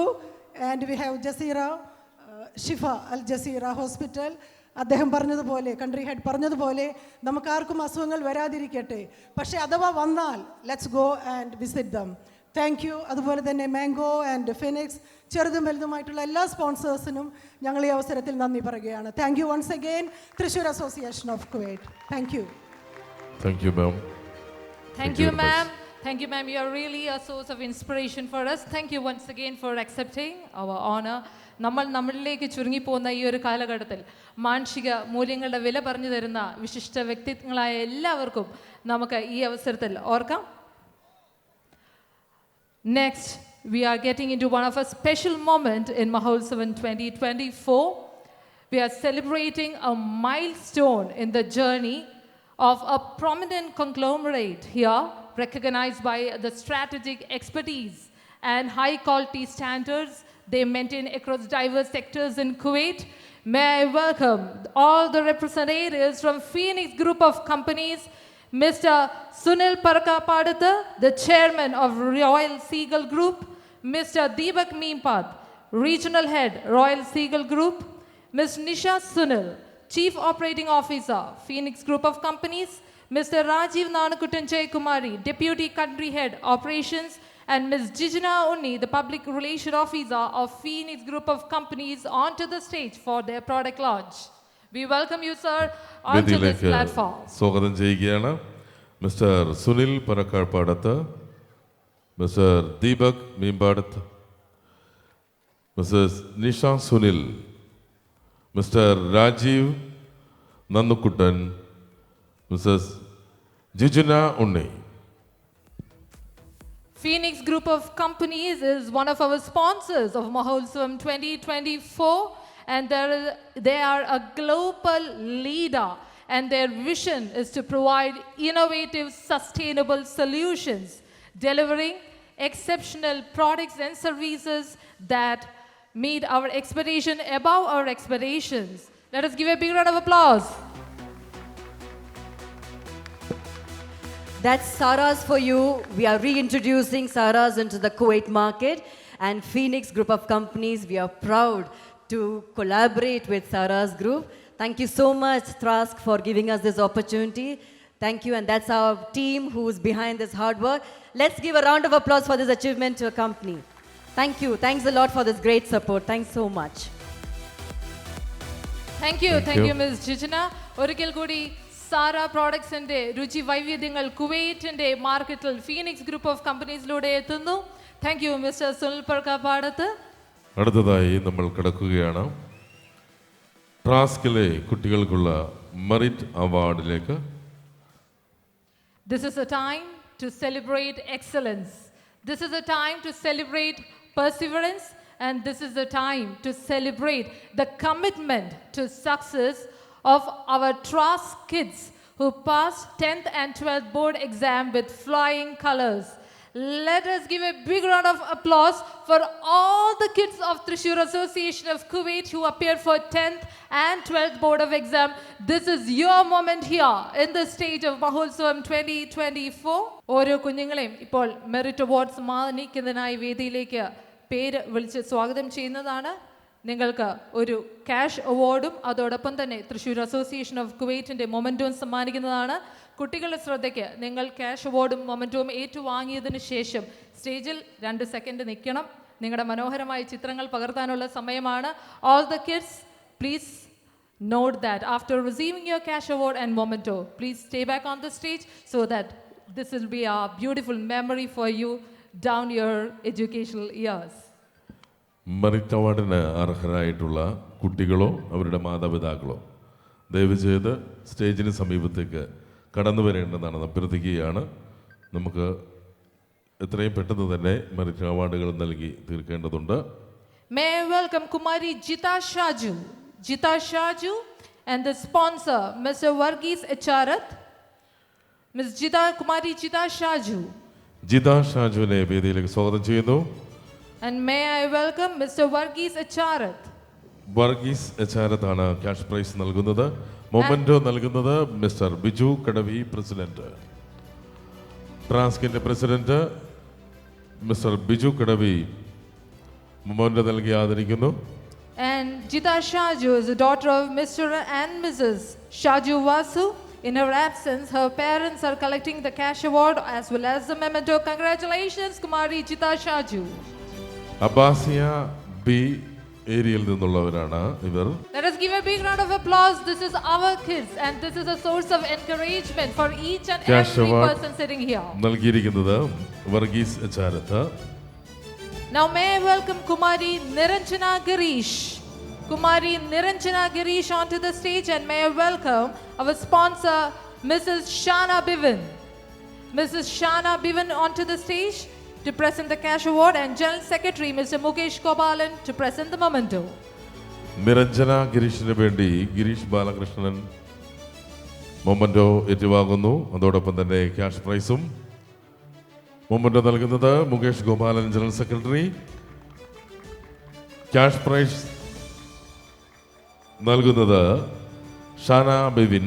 And we have Jazeera, Shifa Al Jazeera hospital. അദ്ദേഹം പറഞ്ഞതുപോലെ, കൺട്രി ഹെഡ് പറഞ്ഞതുപോലെ, നമുക്കാർക്കും അസുഖങ്ങൾ വരാതിരിക്കട്ടെ, പക്ഷേ അഥവാ വന്നാൽ let's go and visit dum. Thank you. അതുപോലെ തന്നെ മാംഗോ ആൻഡ് ഫിനിക്സ്, ചെറുതും വലുതുമായിട്ടുള്ള എല്ലാ സ്പോൺസേഴ്സിനും ഞങ്ങൾ ഈ അവസരത്തിൽ നന്ദി പറയുകയാണ്. Thank you once again Thrissur association of Kuwait. Thank you. Thank you ma'am. Thank you, ma'am. Thank you, ma'am. You are really a source of inspiration for us. Thank you once again for accepting our honor. നമ്മളിലേക്ക് ചുരുങ്ങിപ്പോകുന്ന ഈ ഒരു കാലഘട്ടത്തിൽ മാനുഷിക മൂല്യങ്ങളുടെ വില പറഞ്ഞു തരുന്ന വിശിഷ്ട വ്യക്തിത്വങ്ങളായ എല്ലാവർക്കും നമുക്ക് ഈ അവസരത്തിൽ ഓർക്കാം. Next, we are getting into one of a special moment in Mahotsavam 2024. We are celebrating a milestone in the journey of a prominent conglomerate here, recognized by the strategic expertise and high quality standards they maintain across diverse sectors in Kuwait. May I welcome all the representatives from Phoenix Group of Companies, Mr. Sunil Parakapadatha, the chairman of Royal Seagull Group, Mr. Deepak Meempad, regional head, Royal Seagull Group, Ms. Nisha Sunil, Chief Operating Officer, Phoenix Group of Companies, Mr. Rajiv Nanakuttan Jaykumari, Deputy Country Head, Operations, and Ms. Jijana Unni, the Public Relation Officer of Phoenix Group of Companies, onto the stage for their product launch. We welcome you, sir, onto this platform. സ്വാഗതം ചെയ്യുകയാണ് mister Sunil Parakkarppadath, mister Deepak Meempadath, missus Nisha Sunil, mister Rajeev Nandukuttan, missus Jijuna Unni. Phoenix Group of Companies is one of our sponsors of Mahotsavam 2024, and they are a global leader, and their vision is to provide innovative, sustainable solutions, delivering exceptional products and services that meet our expectation, above our expectations. Let us give a big round of applause. That's Saras for you. We are reintroducing Saras into the Kuwait market, and Phoenix Group of Companies, we are proud to collaborate with Saras Group. Thank you so much, Trask, for giving us this opportunity. Thank you, and that's our team who's behind this hard work. Let's give a round of applause for this achievement to a company. Thank you. Thanks a lot for this great support. Thanks so much. Thank you, Ms. Jijana. ഒരിക്കൽ കൂടി സാര പ്രോഡക്ട്സിന്റെ രുചി വൈവിധ്യങ്ങൾ കുവൈറ്റിന്റെ മാർക്കറ്റിൽ Phoenix group of കമ്പനീസിലൂടെ എത്തുന്നു. Thank you mister Sunil Parkkappadath. അടുത്തതായി നമ്മൾ കിടക്കുകയാണ് ട്രാസ്കിലെ കുട്ടികൾക്കുള്ള മെറിറ്റ് അവാർഡിലേക്ക്. This is a time to celebrate excellence. This is a time to celebrate perseverance, and this is a time to celebrate the commitment to success of our Trask kids who passed 10th and 12th board exam with flying colors. Let us give a big round of applause for all the kids of Thrissur Association of Kuwait who appeared for 10th and 12th board of exam. This is your moment here in the stage of Maholsavam 2024. ഓരോ കുഞ്ഞുങ്ങളെയും ഇപ്പോൾ merit awards മാനിക്കുന്നതിനായി വേദിയിലേക്ക് പേര് വിളിച്ച് സ്വാഗതം ചെയ്യുന്നതാണ്. നിങ്ങൾക്ക് ഒരു ക്യാഷ് അവാർഡും അതോടൊപ്പം തന്നെ തൃശ്ശൂർ അസോസിയേഷൻ ഓഫ് കുവൈറ്റിൻ്റെ മൊമെൻറ്റവും സമ്മാനിക്കുന്നതാണ്. കുട്ടികളുടെ ശ്രദ്ധയ്ക്ക്, നിങ്ങൾ ക്യാഷ് അവാർഡും മൊമെൻറ്റവും ഏറ്റുവാങ്ങിയതിനു ശേഷം സ്റ്റേജിൽ 2 സെക്കൻഡ് നിൽക്കണം. നിങ്ങളുടെ മനോഹരമായ ചിത്രങ്ങൾ പകർത്താനുള്ള സമയമാണ്. All the kids, please note that after receiving your cash award and memento, please stay back on the stage so that this will be a beautiful memory for you down your educational years. Merit അവാർഡിന് അർഹരായിട്ടുള്ള കുട്ടികളോ അവരുടെ മാതാപിതാക്കളോ ദയവ് ചെയ്ത് സ്റ്റേജിന് സമീപത്തേക്ക് കടന്നു വരേണ്ടതാണ് അഭ്യർത്ഥിക്കുകയാണ്. നമുക്ക് എത്രയും പെട്ടെന്ന് തന്നെ മെറിറ്റ് അവാർഡുകൾ നൽകി തീർക്കേണ്ടതുണ്ട്. May I welcome Kumari Jita Shaju and the sponsor Mr. Varghese Echarat. Ms. Kumari Jita Shaju. Jitha ഷാജുവിനെ വേദിയിലേക്ക് സ്വാഗതം ചെയ്യുന്നു. And may I welcome Mr. Varghese Echarat. Varghese എച്ചാരത്താണ് ക്യാഷ് പ്രൈസ് നൽകുന്നത്. മൊമെന്റോ നൽകുന്നത് മിസ്റ്റർ ബിജു കടവി, പ്രസിഡന്റ്. ട്രാസ്കിന്റെ president mister Biju Kadavi memento നൽകി ആദരിക്കുന്നു. And Jita Shaju is the daughter of Mr. and Mrs. Shaju Vasu. In her absence, her parents are collecting the cash award as well as the memento. Congratulations, Kumari Jita Shaju. Abbasiya B ഏരിയയിൽ നിന്നുള്ളവരാണ് ഇവർ. Let us give a big round of applause. This is our kids and this is a source of encouragement for each and every person sitting here. നൽകിയിരിക്കുന്നത് Varghese എച്ചാരത്ത്. Now may I welcome Kumari Niranjana Girish. Kumari Niranjana Girish onto the stage, and may I welcome our sponsor Mrs. Shana Bivan. Mrs. Shana Bivan onto the stage to present the cash award, and General Secretary Mr. Mukesh Gopalan to present the memento. Niranjana ഗിരീഷിന് വേണ്ടി Girish Balakrishnan memento ഏറ്റുവാങ്ങുന്നു. അതോടൊപ്പം തന്നെ cash പ്രൈസും memento നൽകുന്നത് Mukesh Gopalan, general secretary. Cash prize നൽകുന്നത് Shana Bivin.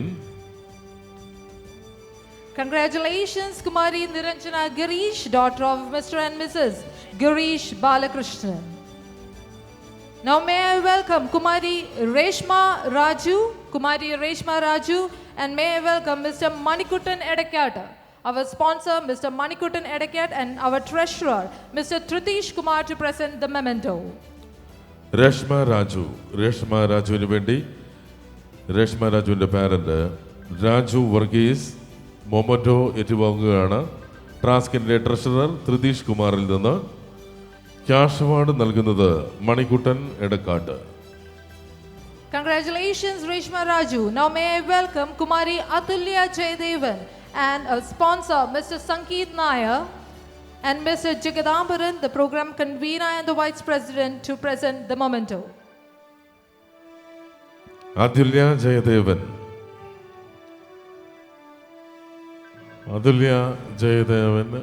Congratulations, Kumari Niranjana Girish, daughter of Mr. and Mrs. Girish Balakrishnan. Now may I welcome Kumari Reshma Raju, and may I welcome Mr. Manikuttan Edakata, our sponsor Mr. Manikuttan Edakat, and our treasurer Mr. Tritish Kumar to present the memento. Reshma രാജുവിന് വേണ്ടി രേഷ്മ രാജുവിൻ്റെ parent Raju Varghese memento ഏറ്റുവാങ്ങുകയാണ്. ട്രാസ്കിൻ്റെ treasurer Thritheesh കുമാറിൽ നിന്ന്. Cash award നൽകുന്നത് Manikuttan Edakkat. Congratulations, Reshma Raju. Now may I welcome Kumari Atulya Jaydevan and a sponsor Mr. Sankeet Nair and Mr. Jagadambaran, the program convener and the vice president, to present the memento. Athulya Jayadevan. Athulya ജയദേവന്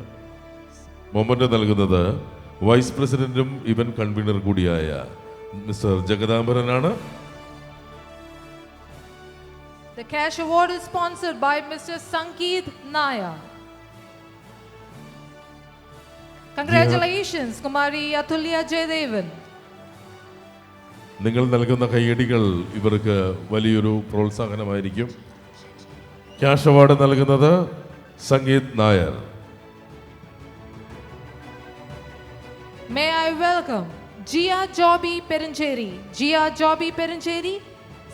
moment നൽകുന്നത് vice പ്രസിഡന്റും event convener കൂടിയായ mister ജഗദാംബരനാണ്. The cash award is sponsored by Mr. Sankeet Naya. Congratulations, Kumari Atulya Jayadevan. നിങ്ങൾ നൽകുന്ന കൈയടികൾ ഇവർക്ക് വലിയൊരു പ്രോത്സാഹനമായിരിക്കും. Cash award നൽകുന്നത് Sangeeth Nair. May I welcome Gia Joby Perencheri. Gia Joby Perencheri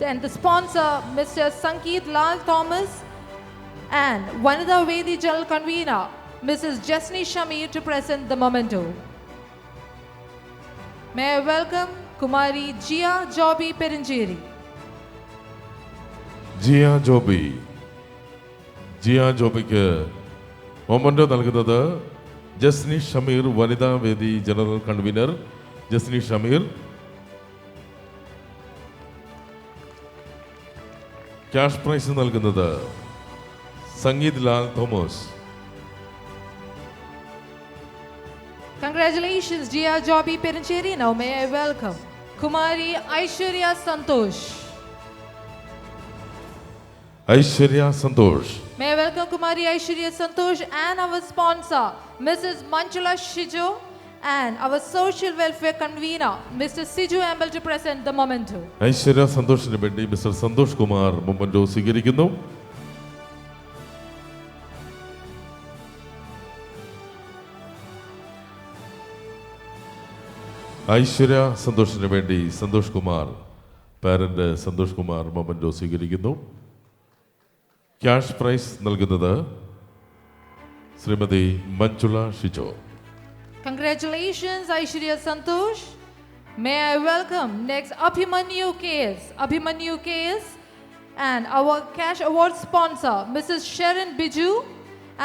and the sponsor Mr. Sankeet Lal Thomas and Vanida Vedi General Convener Mrs. Jasni Shamir to present the memento. May I welcome Kumari Gia Joby Perencheri. Gia Joby. Gia ജോബിക്ക് moment നൽകുന്നത് ജസ്നി ഷമീർ, വനിതാ വേദി general convener Jasni Shameer. Cash prize നൽകുന്നത് Sangeeth Lal Thomas. Congratulations, Gia Joby Perencheri. Now may I welcome Kumari Aishwarya Santosh. Aishwarya Santosh. May I welcome Kumari Aishwarya Santosh and our sponsor, Mrs. Manchula Shijo, and our social welfare convener, Mr. Siju Ambal to present the memento. Aishwarya സന്തോഷിന് വേണ്ടി mister Santosh Kumar memento സ്വീകരിക്കുന്നു. ഐശ്വര്യ സന്തോഷിന് വേണ്ടി Santosh Kumar, parent Santosh Kumar memento സ്വീകരിക്കുന്നു. Cash prize നൽകുന്നത് Shrimati Manjula Shijo. Congratulations, Aishwarya Santosh. May I welcome next Abhimanyu KS. Abhimanyu KS and our cash award sponsor, Mrs. Sharon Biju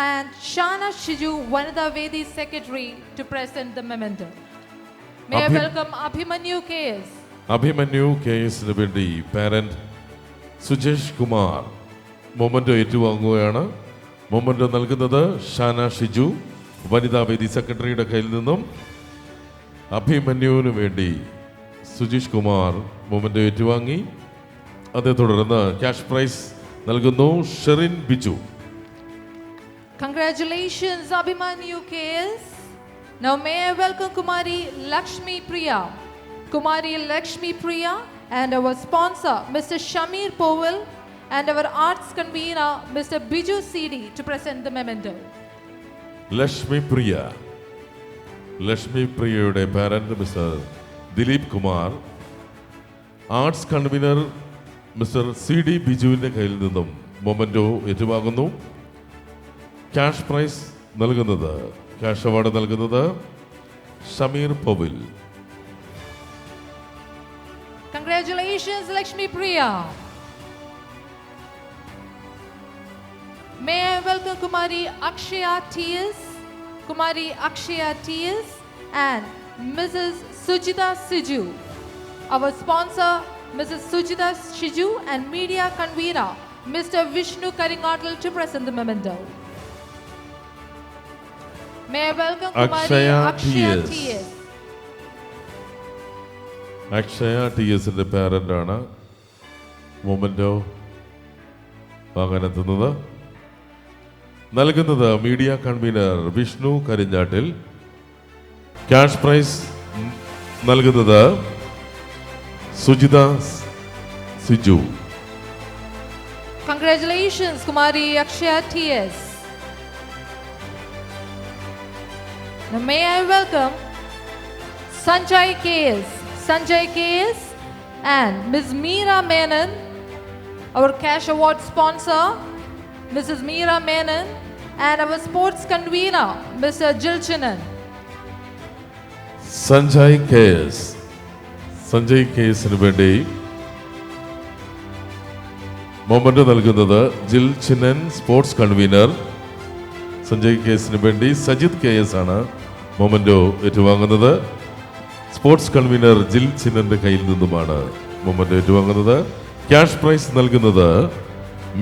and Shana Shiju, Vanida Vedi Secretary to present the memento. May I welcome Abhimanyu KS. Abhimanyu K എസിന് വേണ്ടി parent Sujesh Kumar memento ഏറ്റുവാങ്ങുകയാണ്. Memento നൽകുന്നത് ഷാന ഷിജു, വനിതാ വേദി സെക്രട്ടറിയുടെ കയ്യിൽ നിന്നും. അഭിമന്യുവിന് വേണ്ടി സുജീഷ് കുമാർ മൊമെന്റോ ഏറ്റുവാങ്ങി. അതേ തുടർന്ന് ക്യാഷ് പ്രൈസ് നൽകുന്നു Sherin Biju. Congratulations, Abhimanyu KS. Now may I welcome Kumari Lakshmi Priya. Kumari Lakshmi Priya and our sponsor, Mr. Shamir Powell, and our arts convener, Mr. Biju CD, to present the memento. Lakshmi Priya. Lakshmi പ്രിയയുടെ parent mister Dileep Kumar, arts convener mister C D ബിജുവിൻ്റെ കയ്യിൽ നിന്നും memento ഏറ്റുവാങ്ങുന്നു. Cash prize നൽകുന്നത്, cash award നൽകുന്നത് Shameer Pavil. Congratulations, Lakshmi Priya. May I welcome Kumari Akshaya T.S., Kumari Akshaya T.S. and Mrs. Sujita Siju. Our sponsor, Mrs. Sujita Siju and media convener, Mr. Vishnu Karingatal to present the memento. May I welcome Kumari Akshaya T.S. Akshaya T എസിൻ്റെ പാരൻ്റാണ് memento വാങ്ങാനെത്തുന്നത്. നൽകുന്നത് media convener Vishnu Karinjattil. Cash prize നൽകുന്നത് Sujitha Siju. Congratulations, Kumari Akshaya T.S. Now may I welcome Sanjay K.S. Sanjay K.S. and Ms. Meera Menon, our cash award sponsor, Mrs. Meera Menon, and our sports convener, Mr. Jilchanan. Sanjay K S. Sanjay K എസിന് വേണ്ടി moment നൽകുന്നത് ജിൽ Chinnan, sports convener. Sanjay K എസിന് വേണ്ടി Sajith K S ആണ് memento ഏറ്റുവാങ്ങുന്നത്. Sports convener ജിൽ ചിന്നന്റെ കയ്യിൽ നിന്നുമാണ് moment ഏറ്റുവാങ്ങുന്നത്. Cash prize നൽകുന്നത്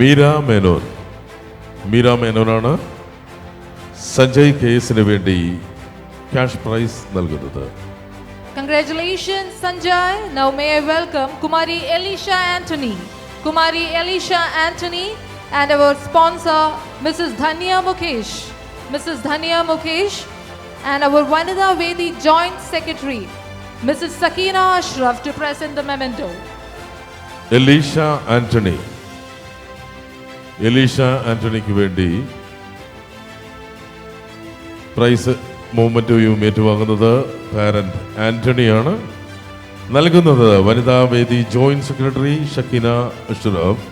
മീര മേനോൻ. മീര മേനോനാണ് സഞ്ജയ് കേസിന് വേണ്ടി ക്യാഷ് പ്രൈസ് നൽകുന്നത്. Congratulations, Sanjay. Now may I welcome Kumari Elisha Anthony. Kumari Elisha Anthony and our sponsor, Mrs. Dhanya Mukesh. Mrs. Dhanya Mukesh and our Vanida Vedi Joint Secretary, Mrs. Sakina Ashraf, to present the memento. Elisha Antony. Elisha ആന്റണിക്ക് വേണ്ടി prize മൊമെന്റോയും ഏറ്റുവാങ്ങുന്നത് parent ആന്റണിയാണ്. നൽകുന്നത് വനിതാ വേദി joint secretary Shakeena Ashraf.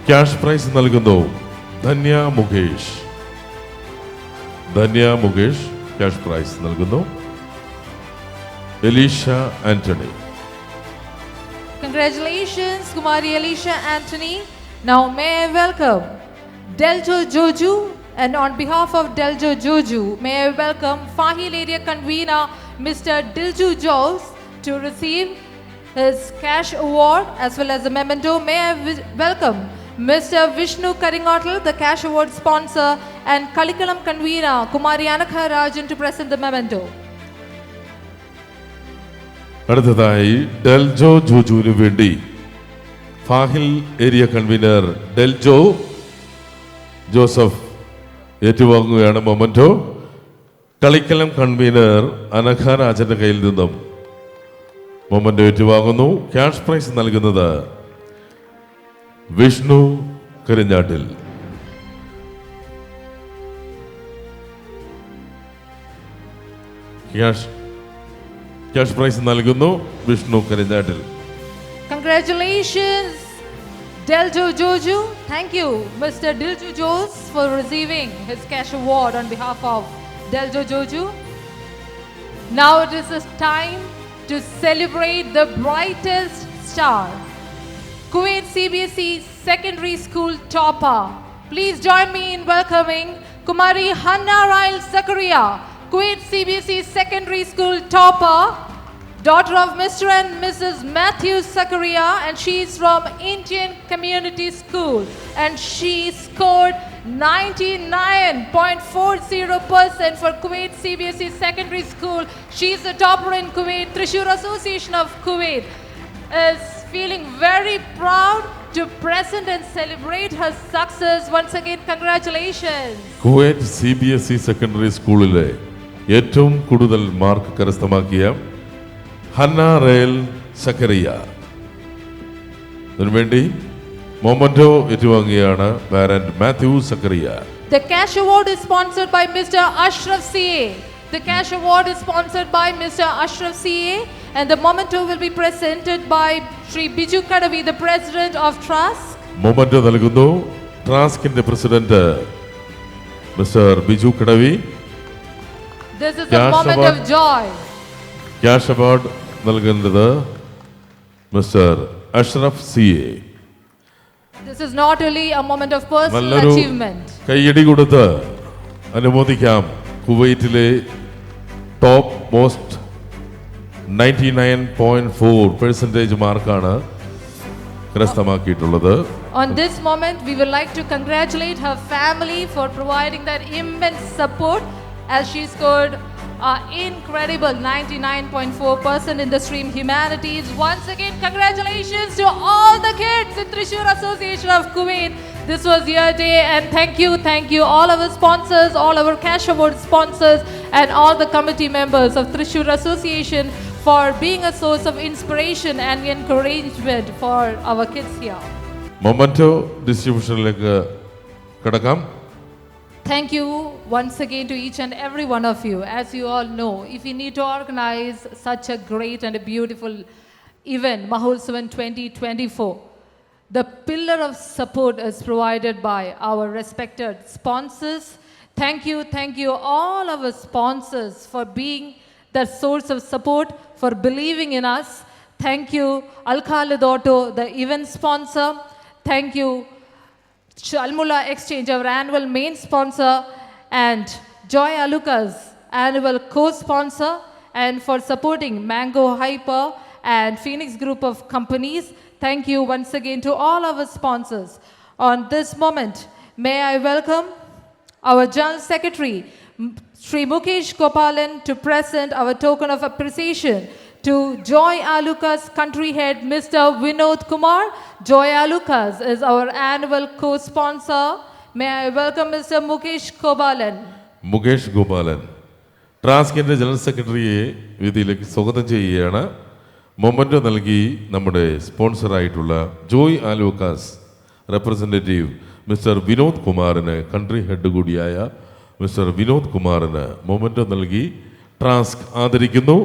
Cash prize നൽകുന്നു Dhanya Mukesh. Dhanya Mukesh cash prize നൽകുന്നു. Elisha Antony. Congratulations, Kumari Elisha Anthony. Now may I welcome Deljo Joju, and on behalf of Deljo Joju, may I welcome Fahil area convener Mr. Dilju Jos to receive his cash award as well as a memento. May I welcome Mr. Vishnu Karingotal, the cash award sponsor, and Kalikalam convener Kumari Anakha Rajan to present the memento. അടുത്തതായി ഡെൽജോ ജോജുവിന് വേണ്ടി Fahaheel area convener Deljo Joseph ഏറ്റുവാങ്ങുകയാണ് memento. Kalikkalam convener Anagha രാജന്റെ കയ്യിൽ നിന്നും memento ഏറ്റുവാങ്ങുന്നു. Cash prize നൽകുന്നത് Vishnu Karinjattil. Cash prize നൽകുന്നു Vishnu കരിഞ്ഞാട്ടിൽ. Congratulations, Deljo Joju. Thank you, Mr. Dilju Jos, for receiving his cash award on behalf of Deljo Joju. Now it is the time to celebrate the brightest star, Kuwait CBSE Secondary School topper. Please join me in welcoming Kumari Hanna Rail Zakaria, Kuwait CBSE Secondary School topper, daughter of Mr. and Mrs. Matthew Zakaria, and she is from Indian Community School, and she scored 99.40% for Kuwait CBSE Secondary School. She is a topper in Kuwait. Trishur Association of Kuwait is feeling very proud to present and celebrate her success. Once again, congratulations. Kuwait CBSE secondary സ്കൂളിലെ ഏറ്റവും കൂടുതൽ mark കരസ്ഥമാക്കിയ ഹന്ന റേൽ സക്കറിയ അതിനുവേണ്ടി memento ഏറ്റുവാങ്ങിയാണ് parent Mathew Zachariah. The cash award is sponsored by Mr. Ashraf CA. The cash award is sponsored by Mr. Ashraf CA, and the memento will be presented by Shri Biju Kadavi, the president of TRASC. മൊമെന്റോ നൽകുന്നു ട്രാസ്കിന്റെ president mister Biju Kadavi. This is a moment of joy. Cash award നൽകുന്നത് mister Ashraf CA. This is not only a moment of personal നല്ലൊരു achievement. കൈയടി കൊടുത്ത് അനുമോദിക്കാം. കുവൈറ്റിലെ top most 99.4% മാർക്കാണ് കരസ്ഥമാക്കിയിട്ടുള്ളത്. On this moment, we would like to congratulate her family for providing that immense support as she scored incredible 99.4% in the stream humanities. Once again, congratulations to all the kids in Trishur Association of Kuwait. This was your day, and thank you all our sponsors, all our cash award sponsors, and all the committee members of Trishur Association for being a source of inspiration and encouragement for our kids here. Memento ഡിസ്ട്രിബ്യൂഷനിലേക്ക് കടക്കാം. Thank you once again to each and every one of you. As you all know, if you need to organize such a great and a beautiful event, Mahotsavam 2024, the pillar of support is provided by our respected sponsors. Thank you all our sponsors for being the source of support, for believing in us. Thank you Al Khalid Auto, the event sponsor. Thank you Almula Exchange, our annual main sponsor, and Joy Alucas, annual co-sponsor, and for supporting Mango Hyper and Phoenix Group of Companies. Thank you once again to all our sponsors. On this moment, may I welcome our General Secretary, Sri Mukesh Gopalan, to present our token of appreciation to Joy Alucas country head, Mr. Vinod Kumar. Joy Alucas is our annual co-sponsor. May I welcome Mr. Mukesh Gopalan. Mukesh Gopalan ട്രാസ്കിൻ്റെ general സെക്രട്ടറിയെ വേദിയിലേക്ക് സ്വാഗതം ചെയ്യുകയാണ്. Memento നൽകി നമ്മുടെ സ്പോൺസറായിട്ടുള്ള Joy Alukkas representative mister Vinod കുമാറിന്, country head കൂടിയായ മിസ്റ്റർ വിനോദ് കുമാറിന് മൊമെൻ്റോ നൽകി ട്രാസ്ക് ആദരിക്കുന്നു.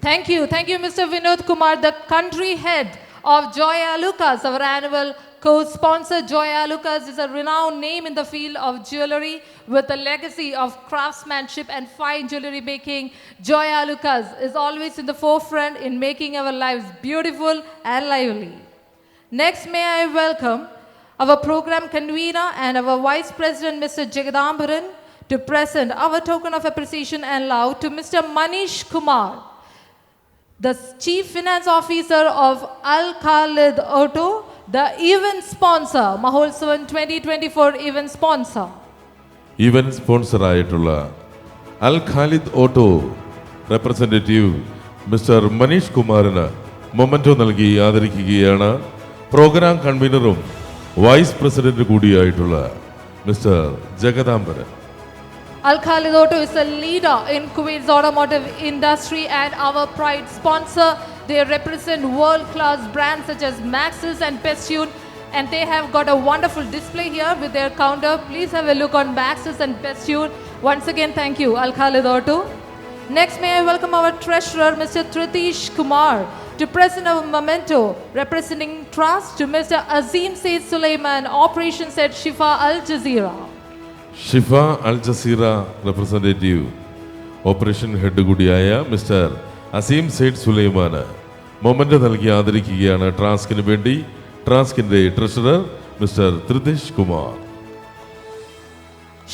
Thank you, Mr. Vinod Kumar, the country head of Joy Alucas, our annual co-sponsor. Joy Alucas is a renowned name in the field of jewelry with a legacy of craftsmanship and fine jewelry making. Joy Alucas is always in the forefront in making our lives beautiful and lively. Next, may I welcome our program convener and our Vice President, Mr. Jagadambaran, to present our token of appreciation and love to Mr. Manish Kumar, the Chief Finance Officer of Al Khalid Auto, the event sponsor, Maholsavan 2024 event sponsor. Event സ്പോൺസറായിട്ടുള്ള Al Khalid auto representative mister Manish കുമാറിന് memento നൽകി ആദരിക്കുകയാണ്. Programme കൺവീനറും vice president കൂടിയായിട്ടുള്ള mister Jagadambaran. Al Khalid Auto is a leader in Kuwait's automotive industry and our pride sponsor. They represent world-class brands such as Maxus and Bestune, and they have got a wonderful display here with their counter. Please have a look on Maxus and Bestune. Once again, thank you, Al Khalid Auto. Next, may I welcome our treasurer, Mr. Tritish Kumar, to present our memento representing trust to Mr. Azim Said Suleiman, Operations Head Shifa Al Jazeera. Shifa Al Jazeera representative operation head കൂടിയായ mister Azeem Syed സുലൈമാന് memento നൽകി ആദരിക്കുകയാണ് ട്രാസ്കിന് വേണ്ടി ട്രാസ്കിൻ്റെ treasurer mister Thridish Kumar.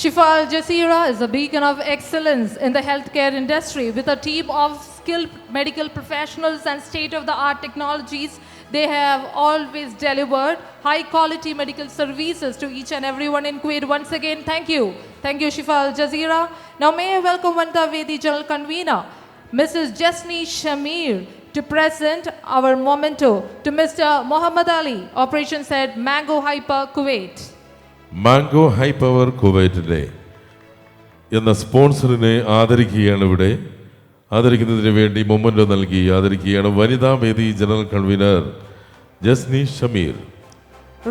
Shifa Al Jazeera is a beacon of excellence in the healthcare industry with a team of skilled medical professionals and state-of-the-art technologies. They have always delivered high-quality medical services to each and everyone in Kuwait. Once again, thank you. Thank you, Shifa Al Jazeera. Now, may I welcome Vanida Vedi General Convener, Mrs. Jasni Shamir, to present our memento to Mr. Muhammad Ali, Operations Head, Mango Hyper, Kuwait. Mango high power കുവൈറ്റിലെ എന്ന സ്പോൺസറിനെ ആദരിക്കുകയാണ്. ഇവിടെ ആദരിക്കുന്നതിന് വേണ്ടി memento നൽകി ആദരിക്കുകയാണ് വനിതാ വേദി general convener Jasni Shameer.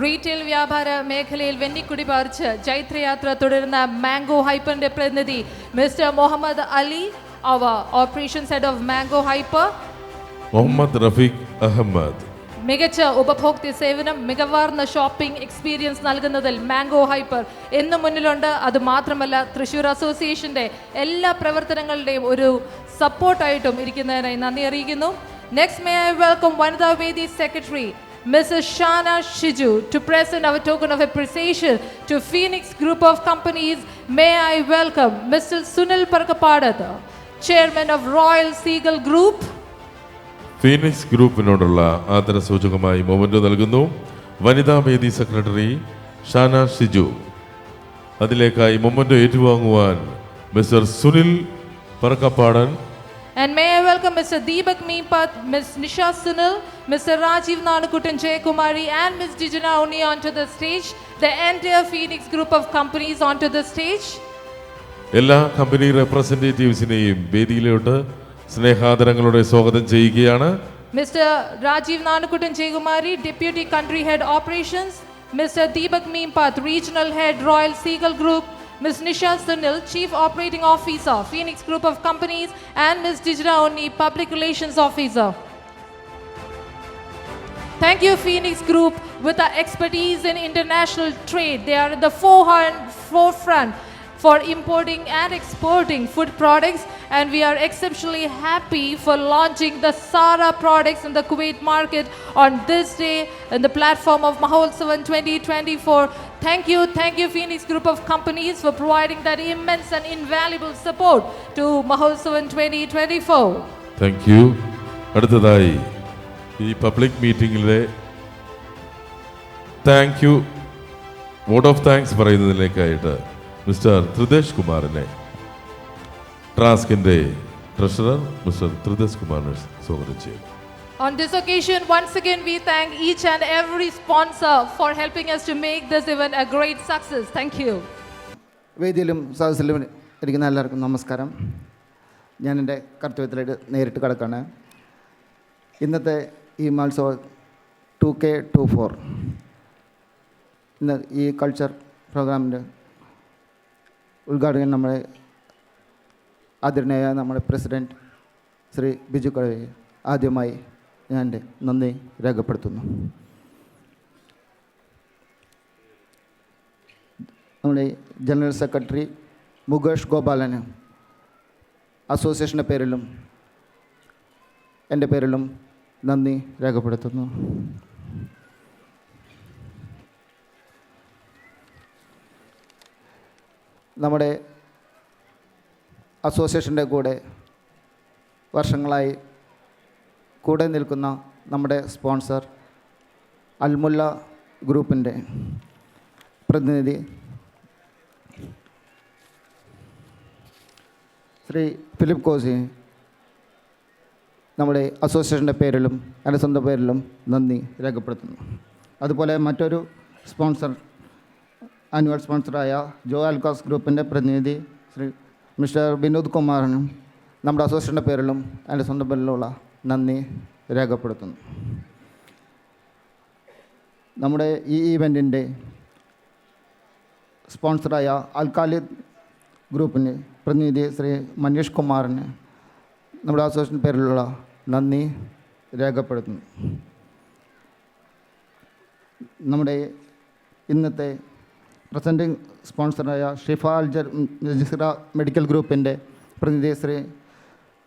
Retail വ്യാപാര മേഖലയിൽ വെന്നിക്കുടി പറിച്ച് ജൈത്രയാത്ര തുടരുന്ന മാംഗോ ഹൈപ്പറിന്റെ പ്രതിനിധി മിസ്റ്റർ മുഹമ്മദ് അലി, അവർ operations head of Mango hyper. Muhammad Rafeeq Ahmed. മികച്ച ഉപഭോക്തൃ സേവനം, മികവാർന്ന ഷോപ്പിംഗ് എക്സ്പീരിയൻസ് നൽകുന്നതിൽ മാംഗോ ഹൈപ്പർ എന്നും മുന്നിലുണ്ട്. അത് മാത്രമല്ല, തൃശ്ശൂർ അസോസിയേഷൻ്റെ എല്ലാ പ്രവർത്തനങ്ങളുടെയും ഒരു സപ്പോർട്ടായിട്ടും ഇരിക്കുന്നതിനായി നന്ദി അറിയിക്കുന്നു. നെക്സ്റ്റ്, മേ ഐ വെൽക്കം വനിതാ വേദി secretary Mrs. Shana Shiju to present our token of appreciation to Phoenix Group of Companies. May I welcome Mr. Sunil Parkapadat, Chairman of Royal Seagull Group. Phoenix ഗ്രൂപ്പിനോടുള്ള ആദരസൂചകമായി memento നൽകുന്നു വനിതാ വേദി secretary Shana Shiju. അതിലേക്കായി memento ഏറ്റുവാങ്ങുവാൻ mister Sunil Parakkappadan. And may I welcome Mr. Deepak Meepat, Ms. Nisha Sunil, Mr. Rajiv Nanukutan Jaykumari, and Ms. Dijana Uni onto the stage. The entire Phoenix Group of Companies onto the stage. എല്ലാ company റെപ്രസെൻറ്റേറ്റീവ്സിനെയും വേദിയിലോട്ട് സ്നേഹാദരങ്ങളോടെ സ്വാഗതം ചെയ്യുകയാണ്. Mr. Rajiv Nanukutan Jaykumari, Deputy Country Head Operations, Mr. Deepak Meepat, Regional Head Royal Seagull Group, Ms. Nisha Sunil, Chief Operating Officer, Phoenix Group of Companies, and Ms. Dijana Onni, Public Relations Officer. Thank you, Phoenix Group, with our expertise in international trade. They are in the forefront for importing and exporting food products, and we are exceptionally happy for launching the Sara products in the Kuwait market on this day in the platform of Maholsavan 2024. Thank you Phoenix Group of Companies for providing that immense and invaluable support to Maholsavan 2024. Thank you. അടുത്തതായി ഈ public മീറ്റിംഗിലെ thank you vote of thanks പറയുന്നതിലേക്കായിട്ട് mister Thridesh കുമാറിനെ ട്രാസ്കിൻ്റെ treasurer mister Thridesh കുമാറിനെ സ്വാഗതം ചെയ്യുന്നു. On this occasion, once again, we thank each and every sponsor for helping us to make this event a great success. Thank you. വേദിയിലും സദസ്സിലും ഇരിക്കുന്ന എല്ലാവർക്കും നമസ്കാരം. ഞാൻ എൻ്റെ കർത്തവ്യത്തിലേക്ക് നേരിട്ട് കിടക്കുകയാണ്. ഇന്നത്തെ ഈ മത്സവം 2K24 ഇന്ന് ഈ കൾച്ചർ പ്രോഗ്രാമിൻ്റെ ഉദ്ഘാടകൻ നമ്മുടെ ആദരണീയ നമ്മുടെ പ്രസിഡൻറ്റ് ശ്രീ ബിജു കടവയെ ആദ്യമായി ഞാൻ എൻ്റെ നന്ദി രേഖപ്പെടുത്തുന്നു. നമ്മുടെ ജനറൽ സെക്രട്ടറി മുകേഷ് ഗോപാലന് അസോസിയേഷൻ്റെ പേരിലും എൻ്റെ പേരിലും നന്ദി രേഖപ്പെടുത്തുന്നു. നമ്മുടെ അസോസിയേഷൻ്റെ കൂടെ വർഷങ്ങളായി കൂടെ നിൽക്കുന്ന നമ്മുടെ സ്പോൺസർ അൽമുല്ല ഗ്രൂപ്പിൻ്റെ പ്രതിനിധി ശ്രീ ഫിലിപ്പ് കോസി നമ്മുടെ അസോസിയേഷൻ്റെ പേരിലും എൻ്റെ സ്വന്തം പേരിലും നന്ദി രേഖപ്പെടുത്തുന്നു. അതുപോലെ മറ്റൊരു സ്പോൺസർ ആനുവൽ സ്പോൺസറായ ജോ ആൽക്കാസ് ഗ്രൂപ്പിൻ്റെ പ്രതിനിധി ശ്രീ മിസ്റ്റർ വിനോദ് കുമാറിനും നമ്മുടെ അസോസിയേഷൻ്റെ പേരിലും എൻ്റെ സ്വന്തം പേരിലുള്ള നന്ദി രേഖപ്പെടുത്തുന്നു. നമ്മുടെ ഈ ഈവൻറ്റിൻ്റെ സ്പോൺസറായ അൽക്കാലിദ് ഗ്രൂപ്പിന് പ്രതിനിധി ശ്രീ മനീഷ് കുമാറിന് നമ്മുടെ അസോസിയേഷൻ പേരിലുള്ള നന്ദി രേഖപ്പെടുത്തുന്നു. നമ്മുടെ ഇന്നത്തെ പ്രസൻറ്റിംഗ് സ്പോൺസറായ ഷിഫ അൽജിറ മെഡിക്കൽ ഗ്രൂപ്പിൻ്റെ പ്രതിനിധി ശ്രീ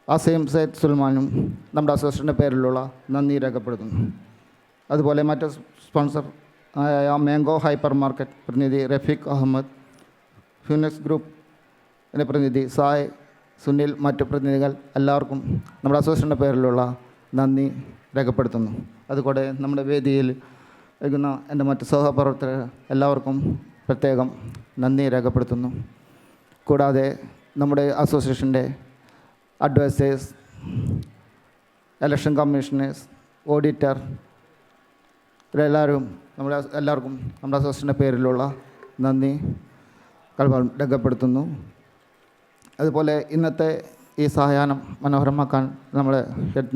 അസീം സൈദ് സുൽമാനും നമ്മുടെ അസോസിയേഷൻ്റെ പേരിലുള്ള നന്ദി രേഖപ്പെടുത്തുന്നു. അതുപോലെ മറ്റ് സ്പോൺസർ ആയ മാംഗോ ഹൈപ്പർ മാർക്കറ്റ് പ്രതിനിധി റഫീഖ് അഹമ്മദ്, ഫിനിക്സ് ഗ്രൂപ്പിൻ്റെ പ്രതിനിധി സായ്, സുനിൽ, മറ്റ് പ്രതിനിധികൾ എല്ലാവർക്കും നമ്മുടെ അസോസിയേഷൻ്റെ പേരിലുള്ള നന്ദി രേഖപ്പെടുത്തുന്നു. അതുകൂടെ നമ്മുടെ വേദിയിൽ ഇരിക്കുന്ന എൻ്റെ മറ്റ് സഹപ്രവർത്തകർ എല്ലാവർക്കും പ്രത്യേകം നന്ദി രേഖപ്പെടുത്തുന്നു. കൂടാതെ നമ്മുടെ അസോസിയേഷൻ്റെ അഡ്വൈസേഴ്സ്, ഇലക്ഷൻ കമ്മീഷണേഴ്സ്, ഓഡിറ്റർ ഇവരെല്ലാവരും എല്ലാവർക്കും നമ്മുടെ അസോസിയേഷൻ്റെ പേരിലുള്ള നന്ദി രേഖപ്പെടുത്തുന്നു. അതുപോലെ ഇന്നത്തെ ഈ സായാഹ്നം മനോഹരമാക്കാൻ നമ്മുടെ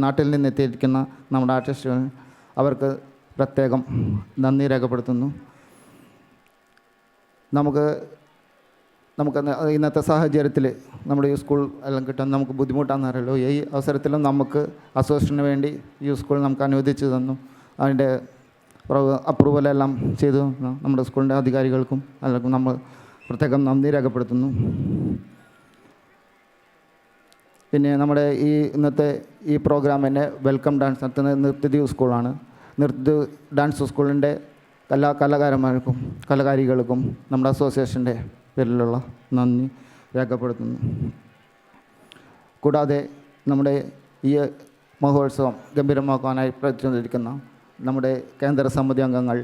നാട്ടിൽ നിന്നെത്തിയിരിക്കുന്ന നമ്മുടെ ആർട്ടിസ്റ്റുകൾ അവർക്ക് പ്രത്യേകം നന്ദി രേഖപ്പെടുത്തുന്നു. നമുക്ക് ഇന്നത്തെ സാഹചര്യത്തിൽ നമ്മുടെ ഈ സ്കൂൾ എല്ലാം കിട്ടാൻ നമുക്ക് ബുദ്ധിമുട്ടാണെന്നറിയല്ലോ. ഈ അവസരത്തിലും നമുക്ക് അസോസിയേഷന് വേണ്ടി ഈ സ്കൂൾ നമുക്ക് അനുവദിച്ചു തന്നു. അതിൻ്റെ അപ്രൂവലെല്ലാം ചെയ്തു നമ്മുടെ സ്കൂളിൻ്റെ അധികാരികൾക്കും എല്ലാവർക്കും നമ്മൾ പ്രത്യേകം നന്ദി രേഖപ്പെടുത്തുന്നു. പിന്നെ നമ്മുടെ ഈ ഇന്നത്തെ ഈ പ്രോഗ്രാമിനെ വെൽക്കം ഡാൻസ് നടത്തുന്ന നൃത്യദ്വീപ് സ്കൂളാണ്. നൃത്യദ്വീപ് ഡാൻസ് സ്കൂളിൻ്റെ എല്ലാ കലാകാരന്മാർക്കും കലാകാരികൾക്കും നമ്മുടെ അസോസിയേഷൻ്റെ പേരിലുള്ള നന്ദി രേഖപ്പെടുത്തുന്നു. കൂടാതെ നമ്മുടെ ഈ മഹോത്സവം ഗംഭീരമാക്കാനായി പ്രവർത്തിച്ചുകൊണ്ടിരിക്കുന്ന നമ്മുടെ കേന്ദ്ര സമിതി അംഗങ്ങൾ,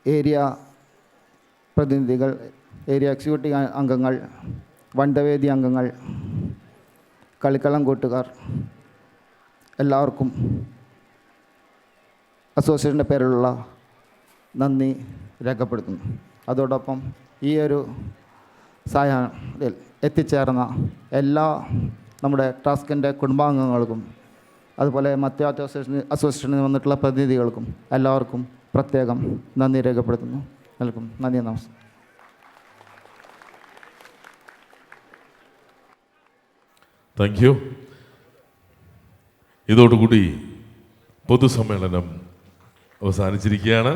ഏരിയ പ്രതിനിധികൾ, ഏരിയ എക്സിക്യൂട്ടീവ് അംഗങ്ങൾ, വനിതാവേദി അംഗങ്ങൾ, കളിക്കളം കൂട്ടുകാർ എല്ലാവർക്കും അസോസിയേഷൻ്റെ പേരിലുള്ള നന്ദി രേഖപ്പെടുത്തുന്നു. അതോടൊപ്പം ഈ ഒരു സായാഹ്നത്തിൽ എത്തിച്ചേർന്ന എല്ലാ നമ്മുടെ ട്രസ്റ്റിൻ്റെ കുടുംബാംഗങ്ങൾക്കും അതുപോലെ മറ്റ് അസോസിയേഷനിൽ വന്നിട്ടുള്ള പ്രതിനിധികൾക്കും എല്ലാവർക്കും പ്രത്യേകം നന്ദി രേഖപ്പെടുത്തുന്നു. എല്ലാവർക്കും നന്ദി, നമസ്കാരം. Thank U. ഇതോടുകൂടി പൊതുസമ്മേളനം അവസാനിച്ചിരിക്കുകയാണ്.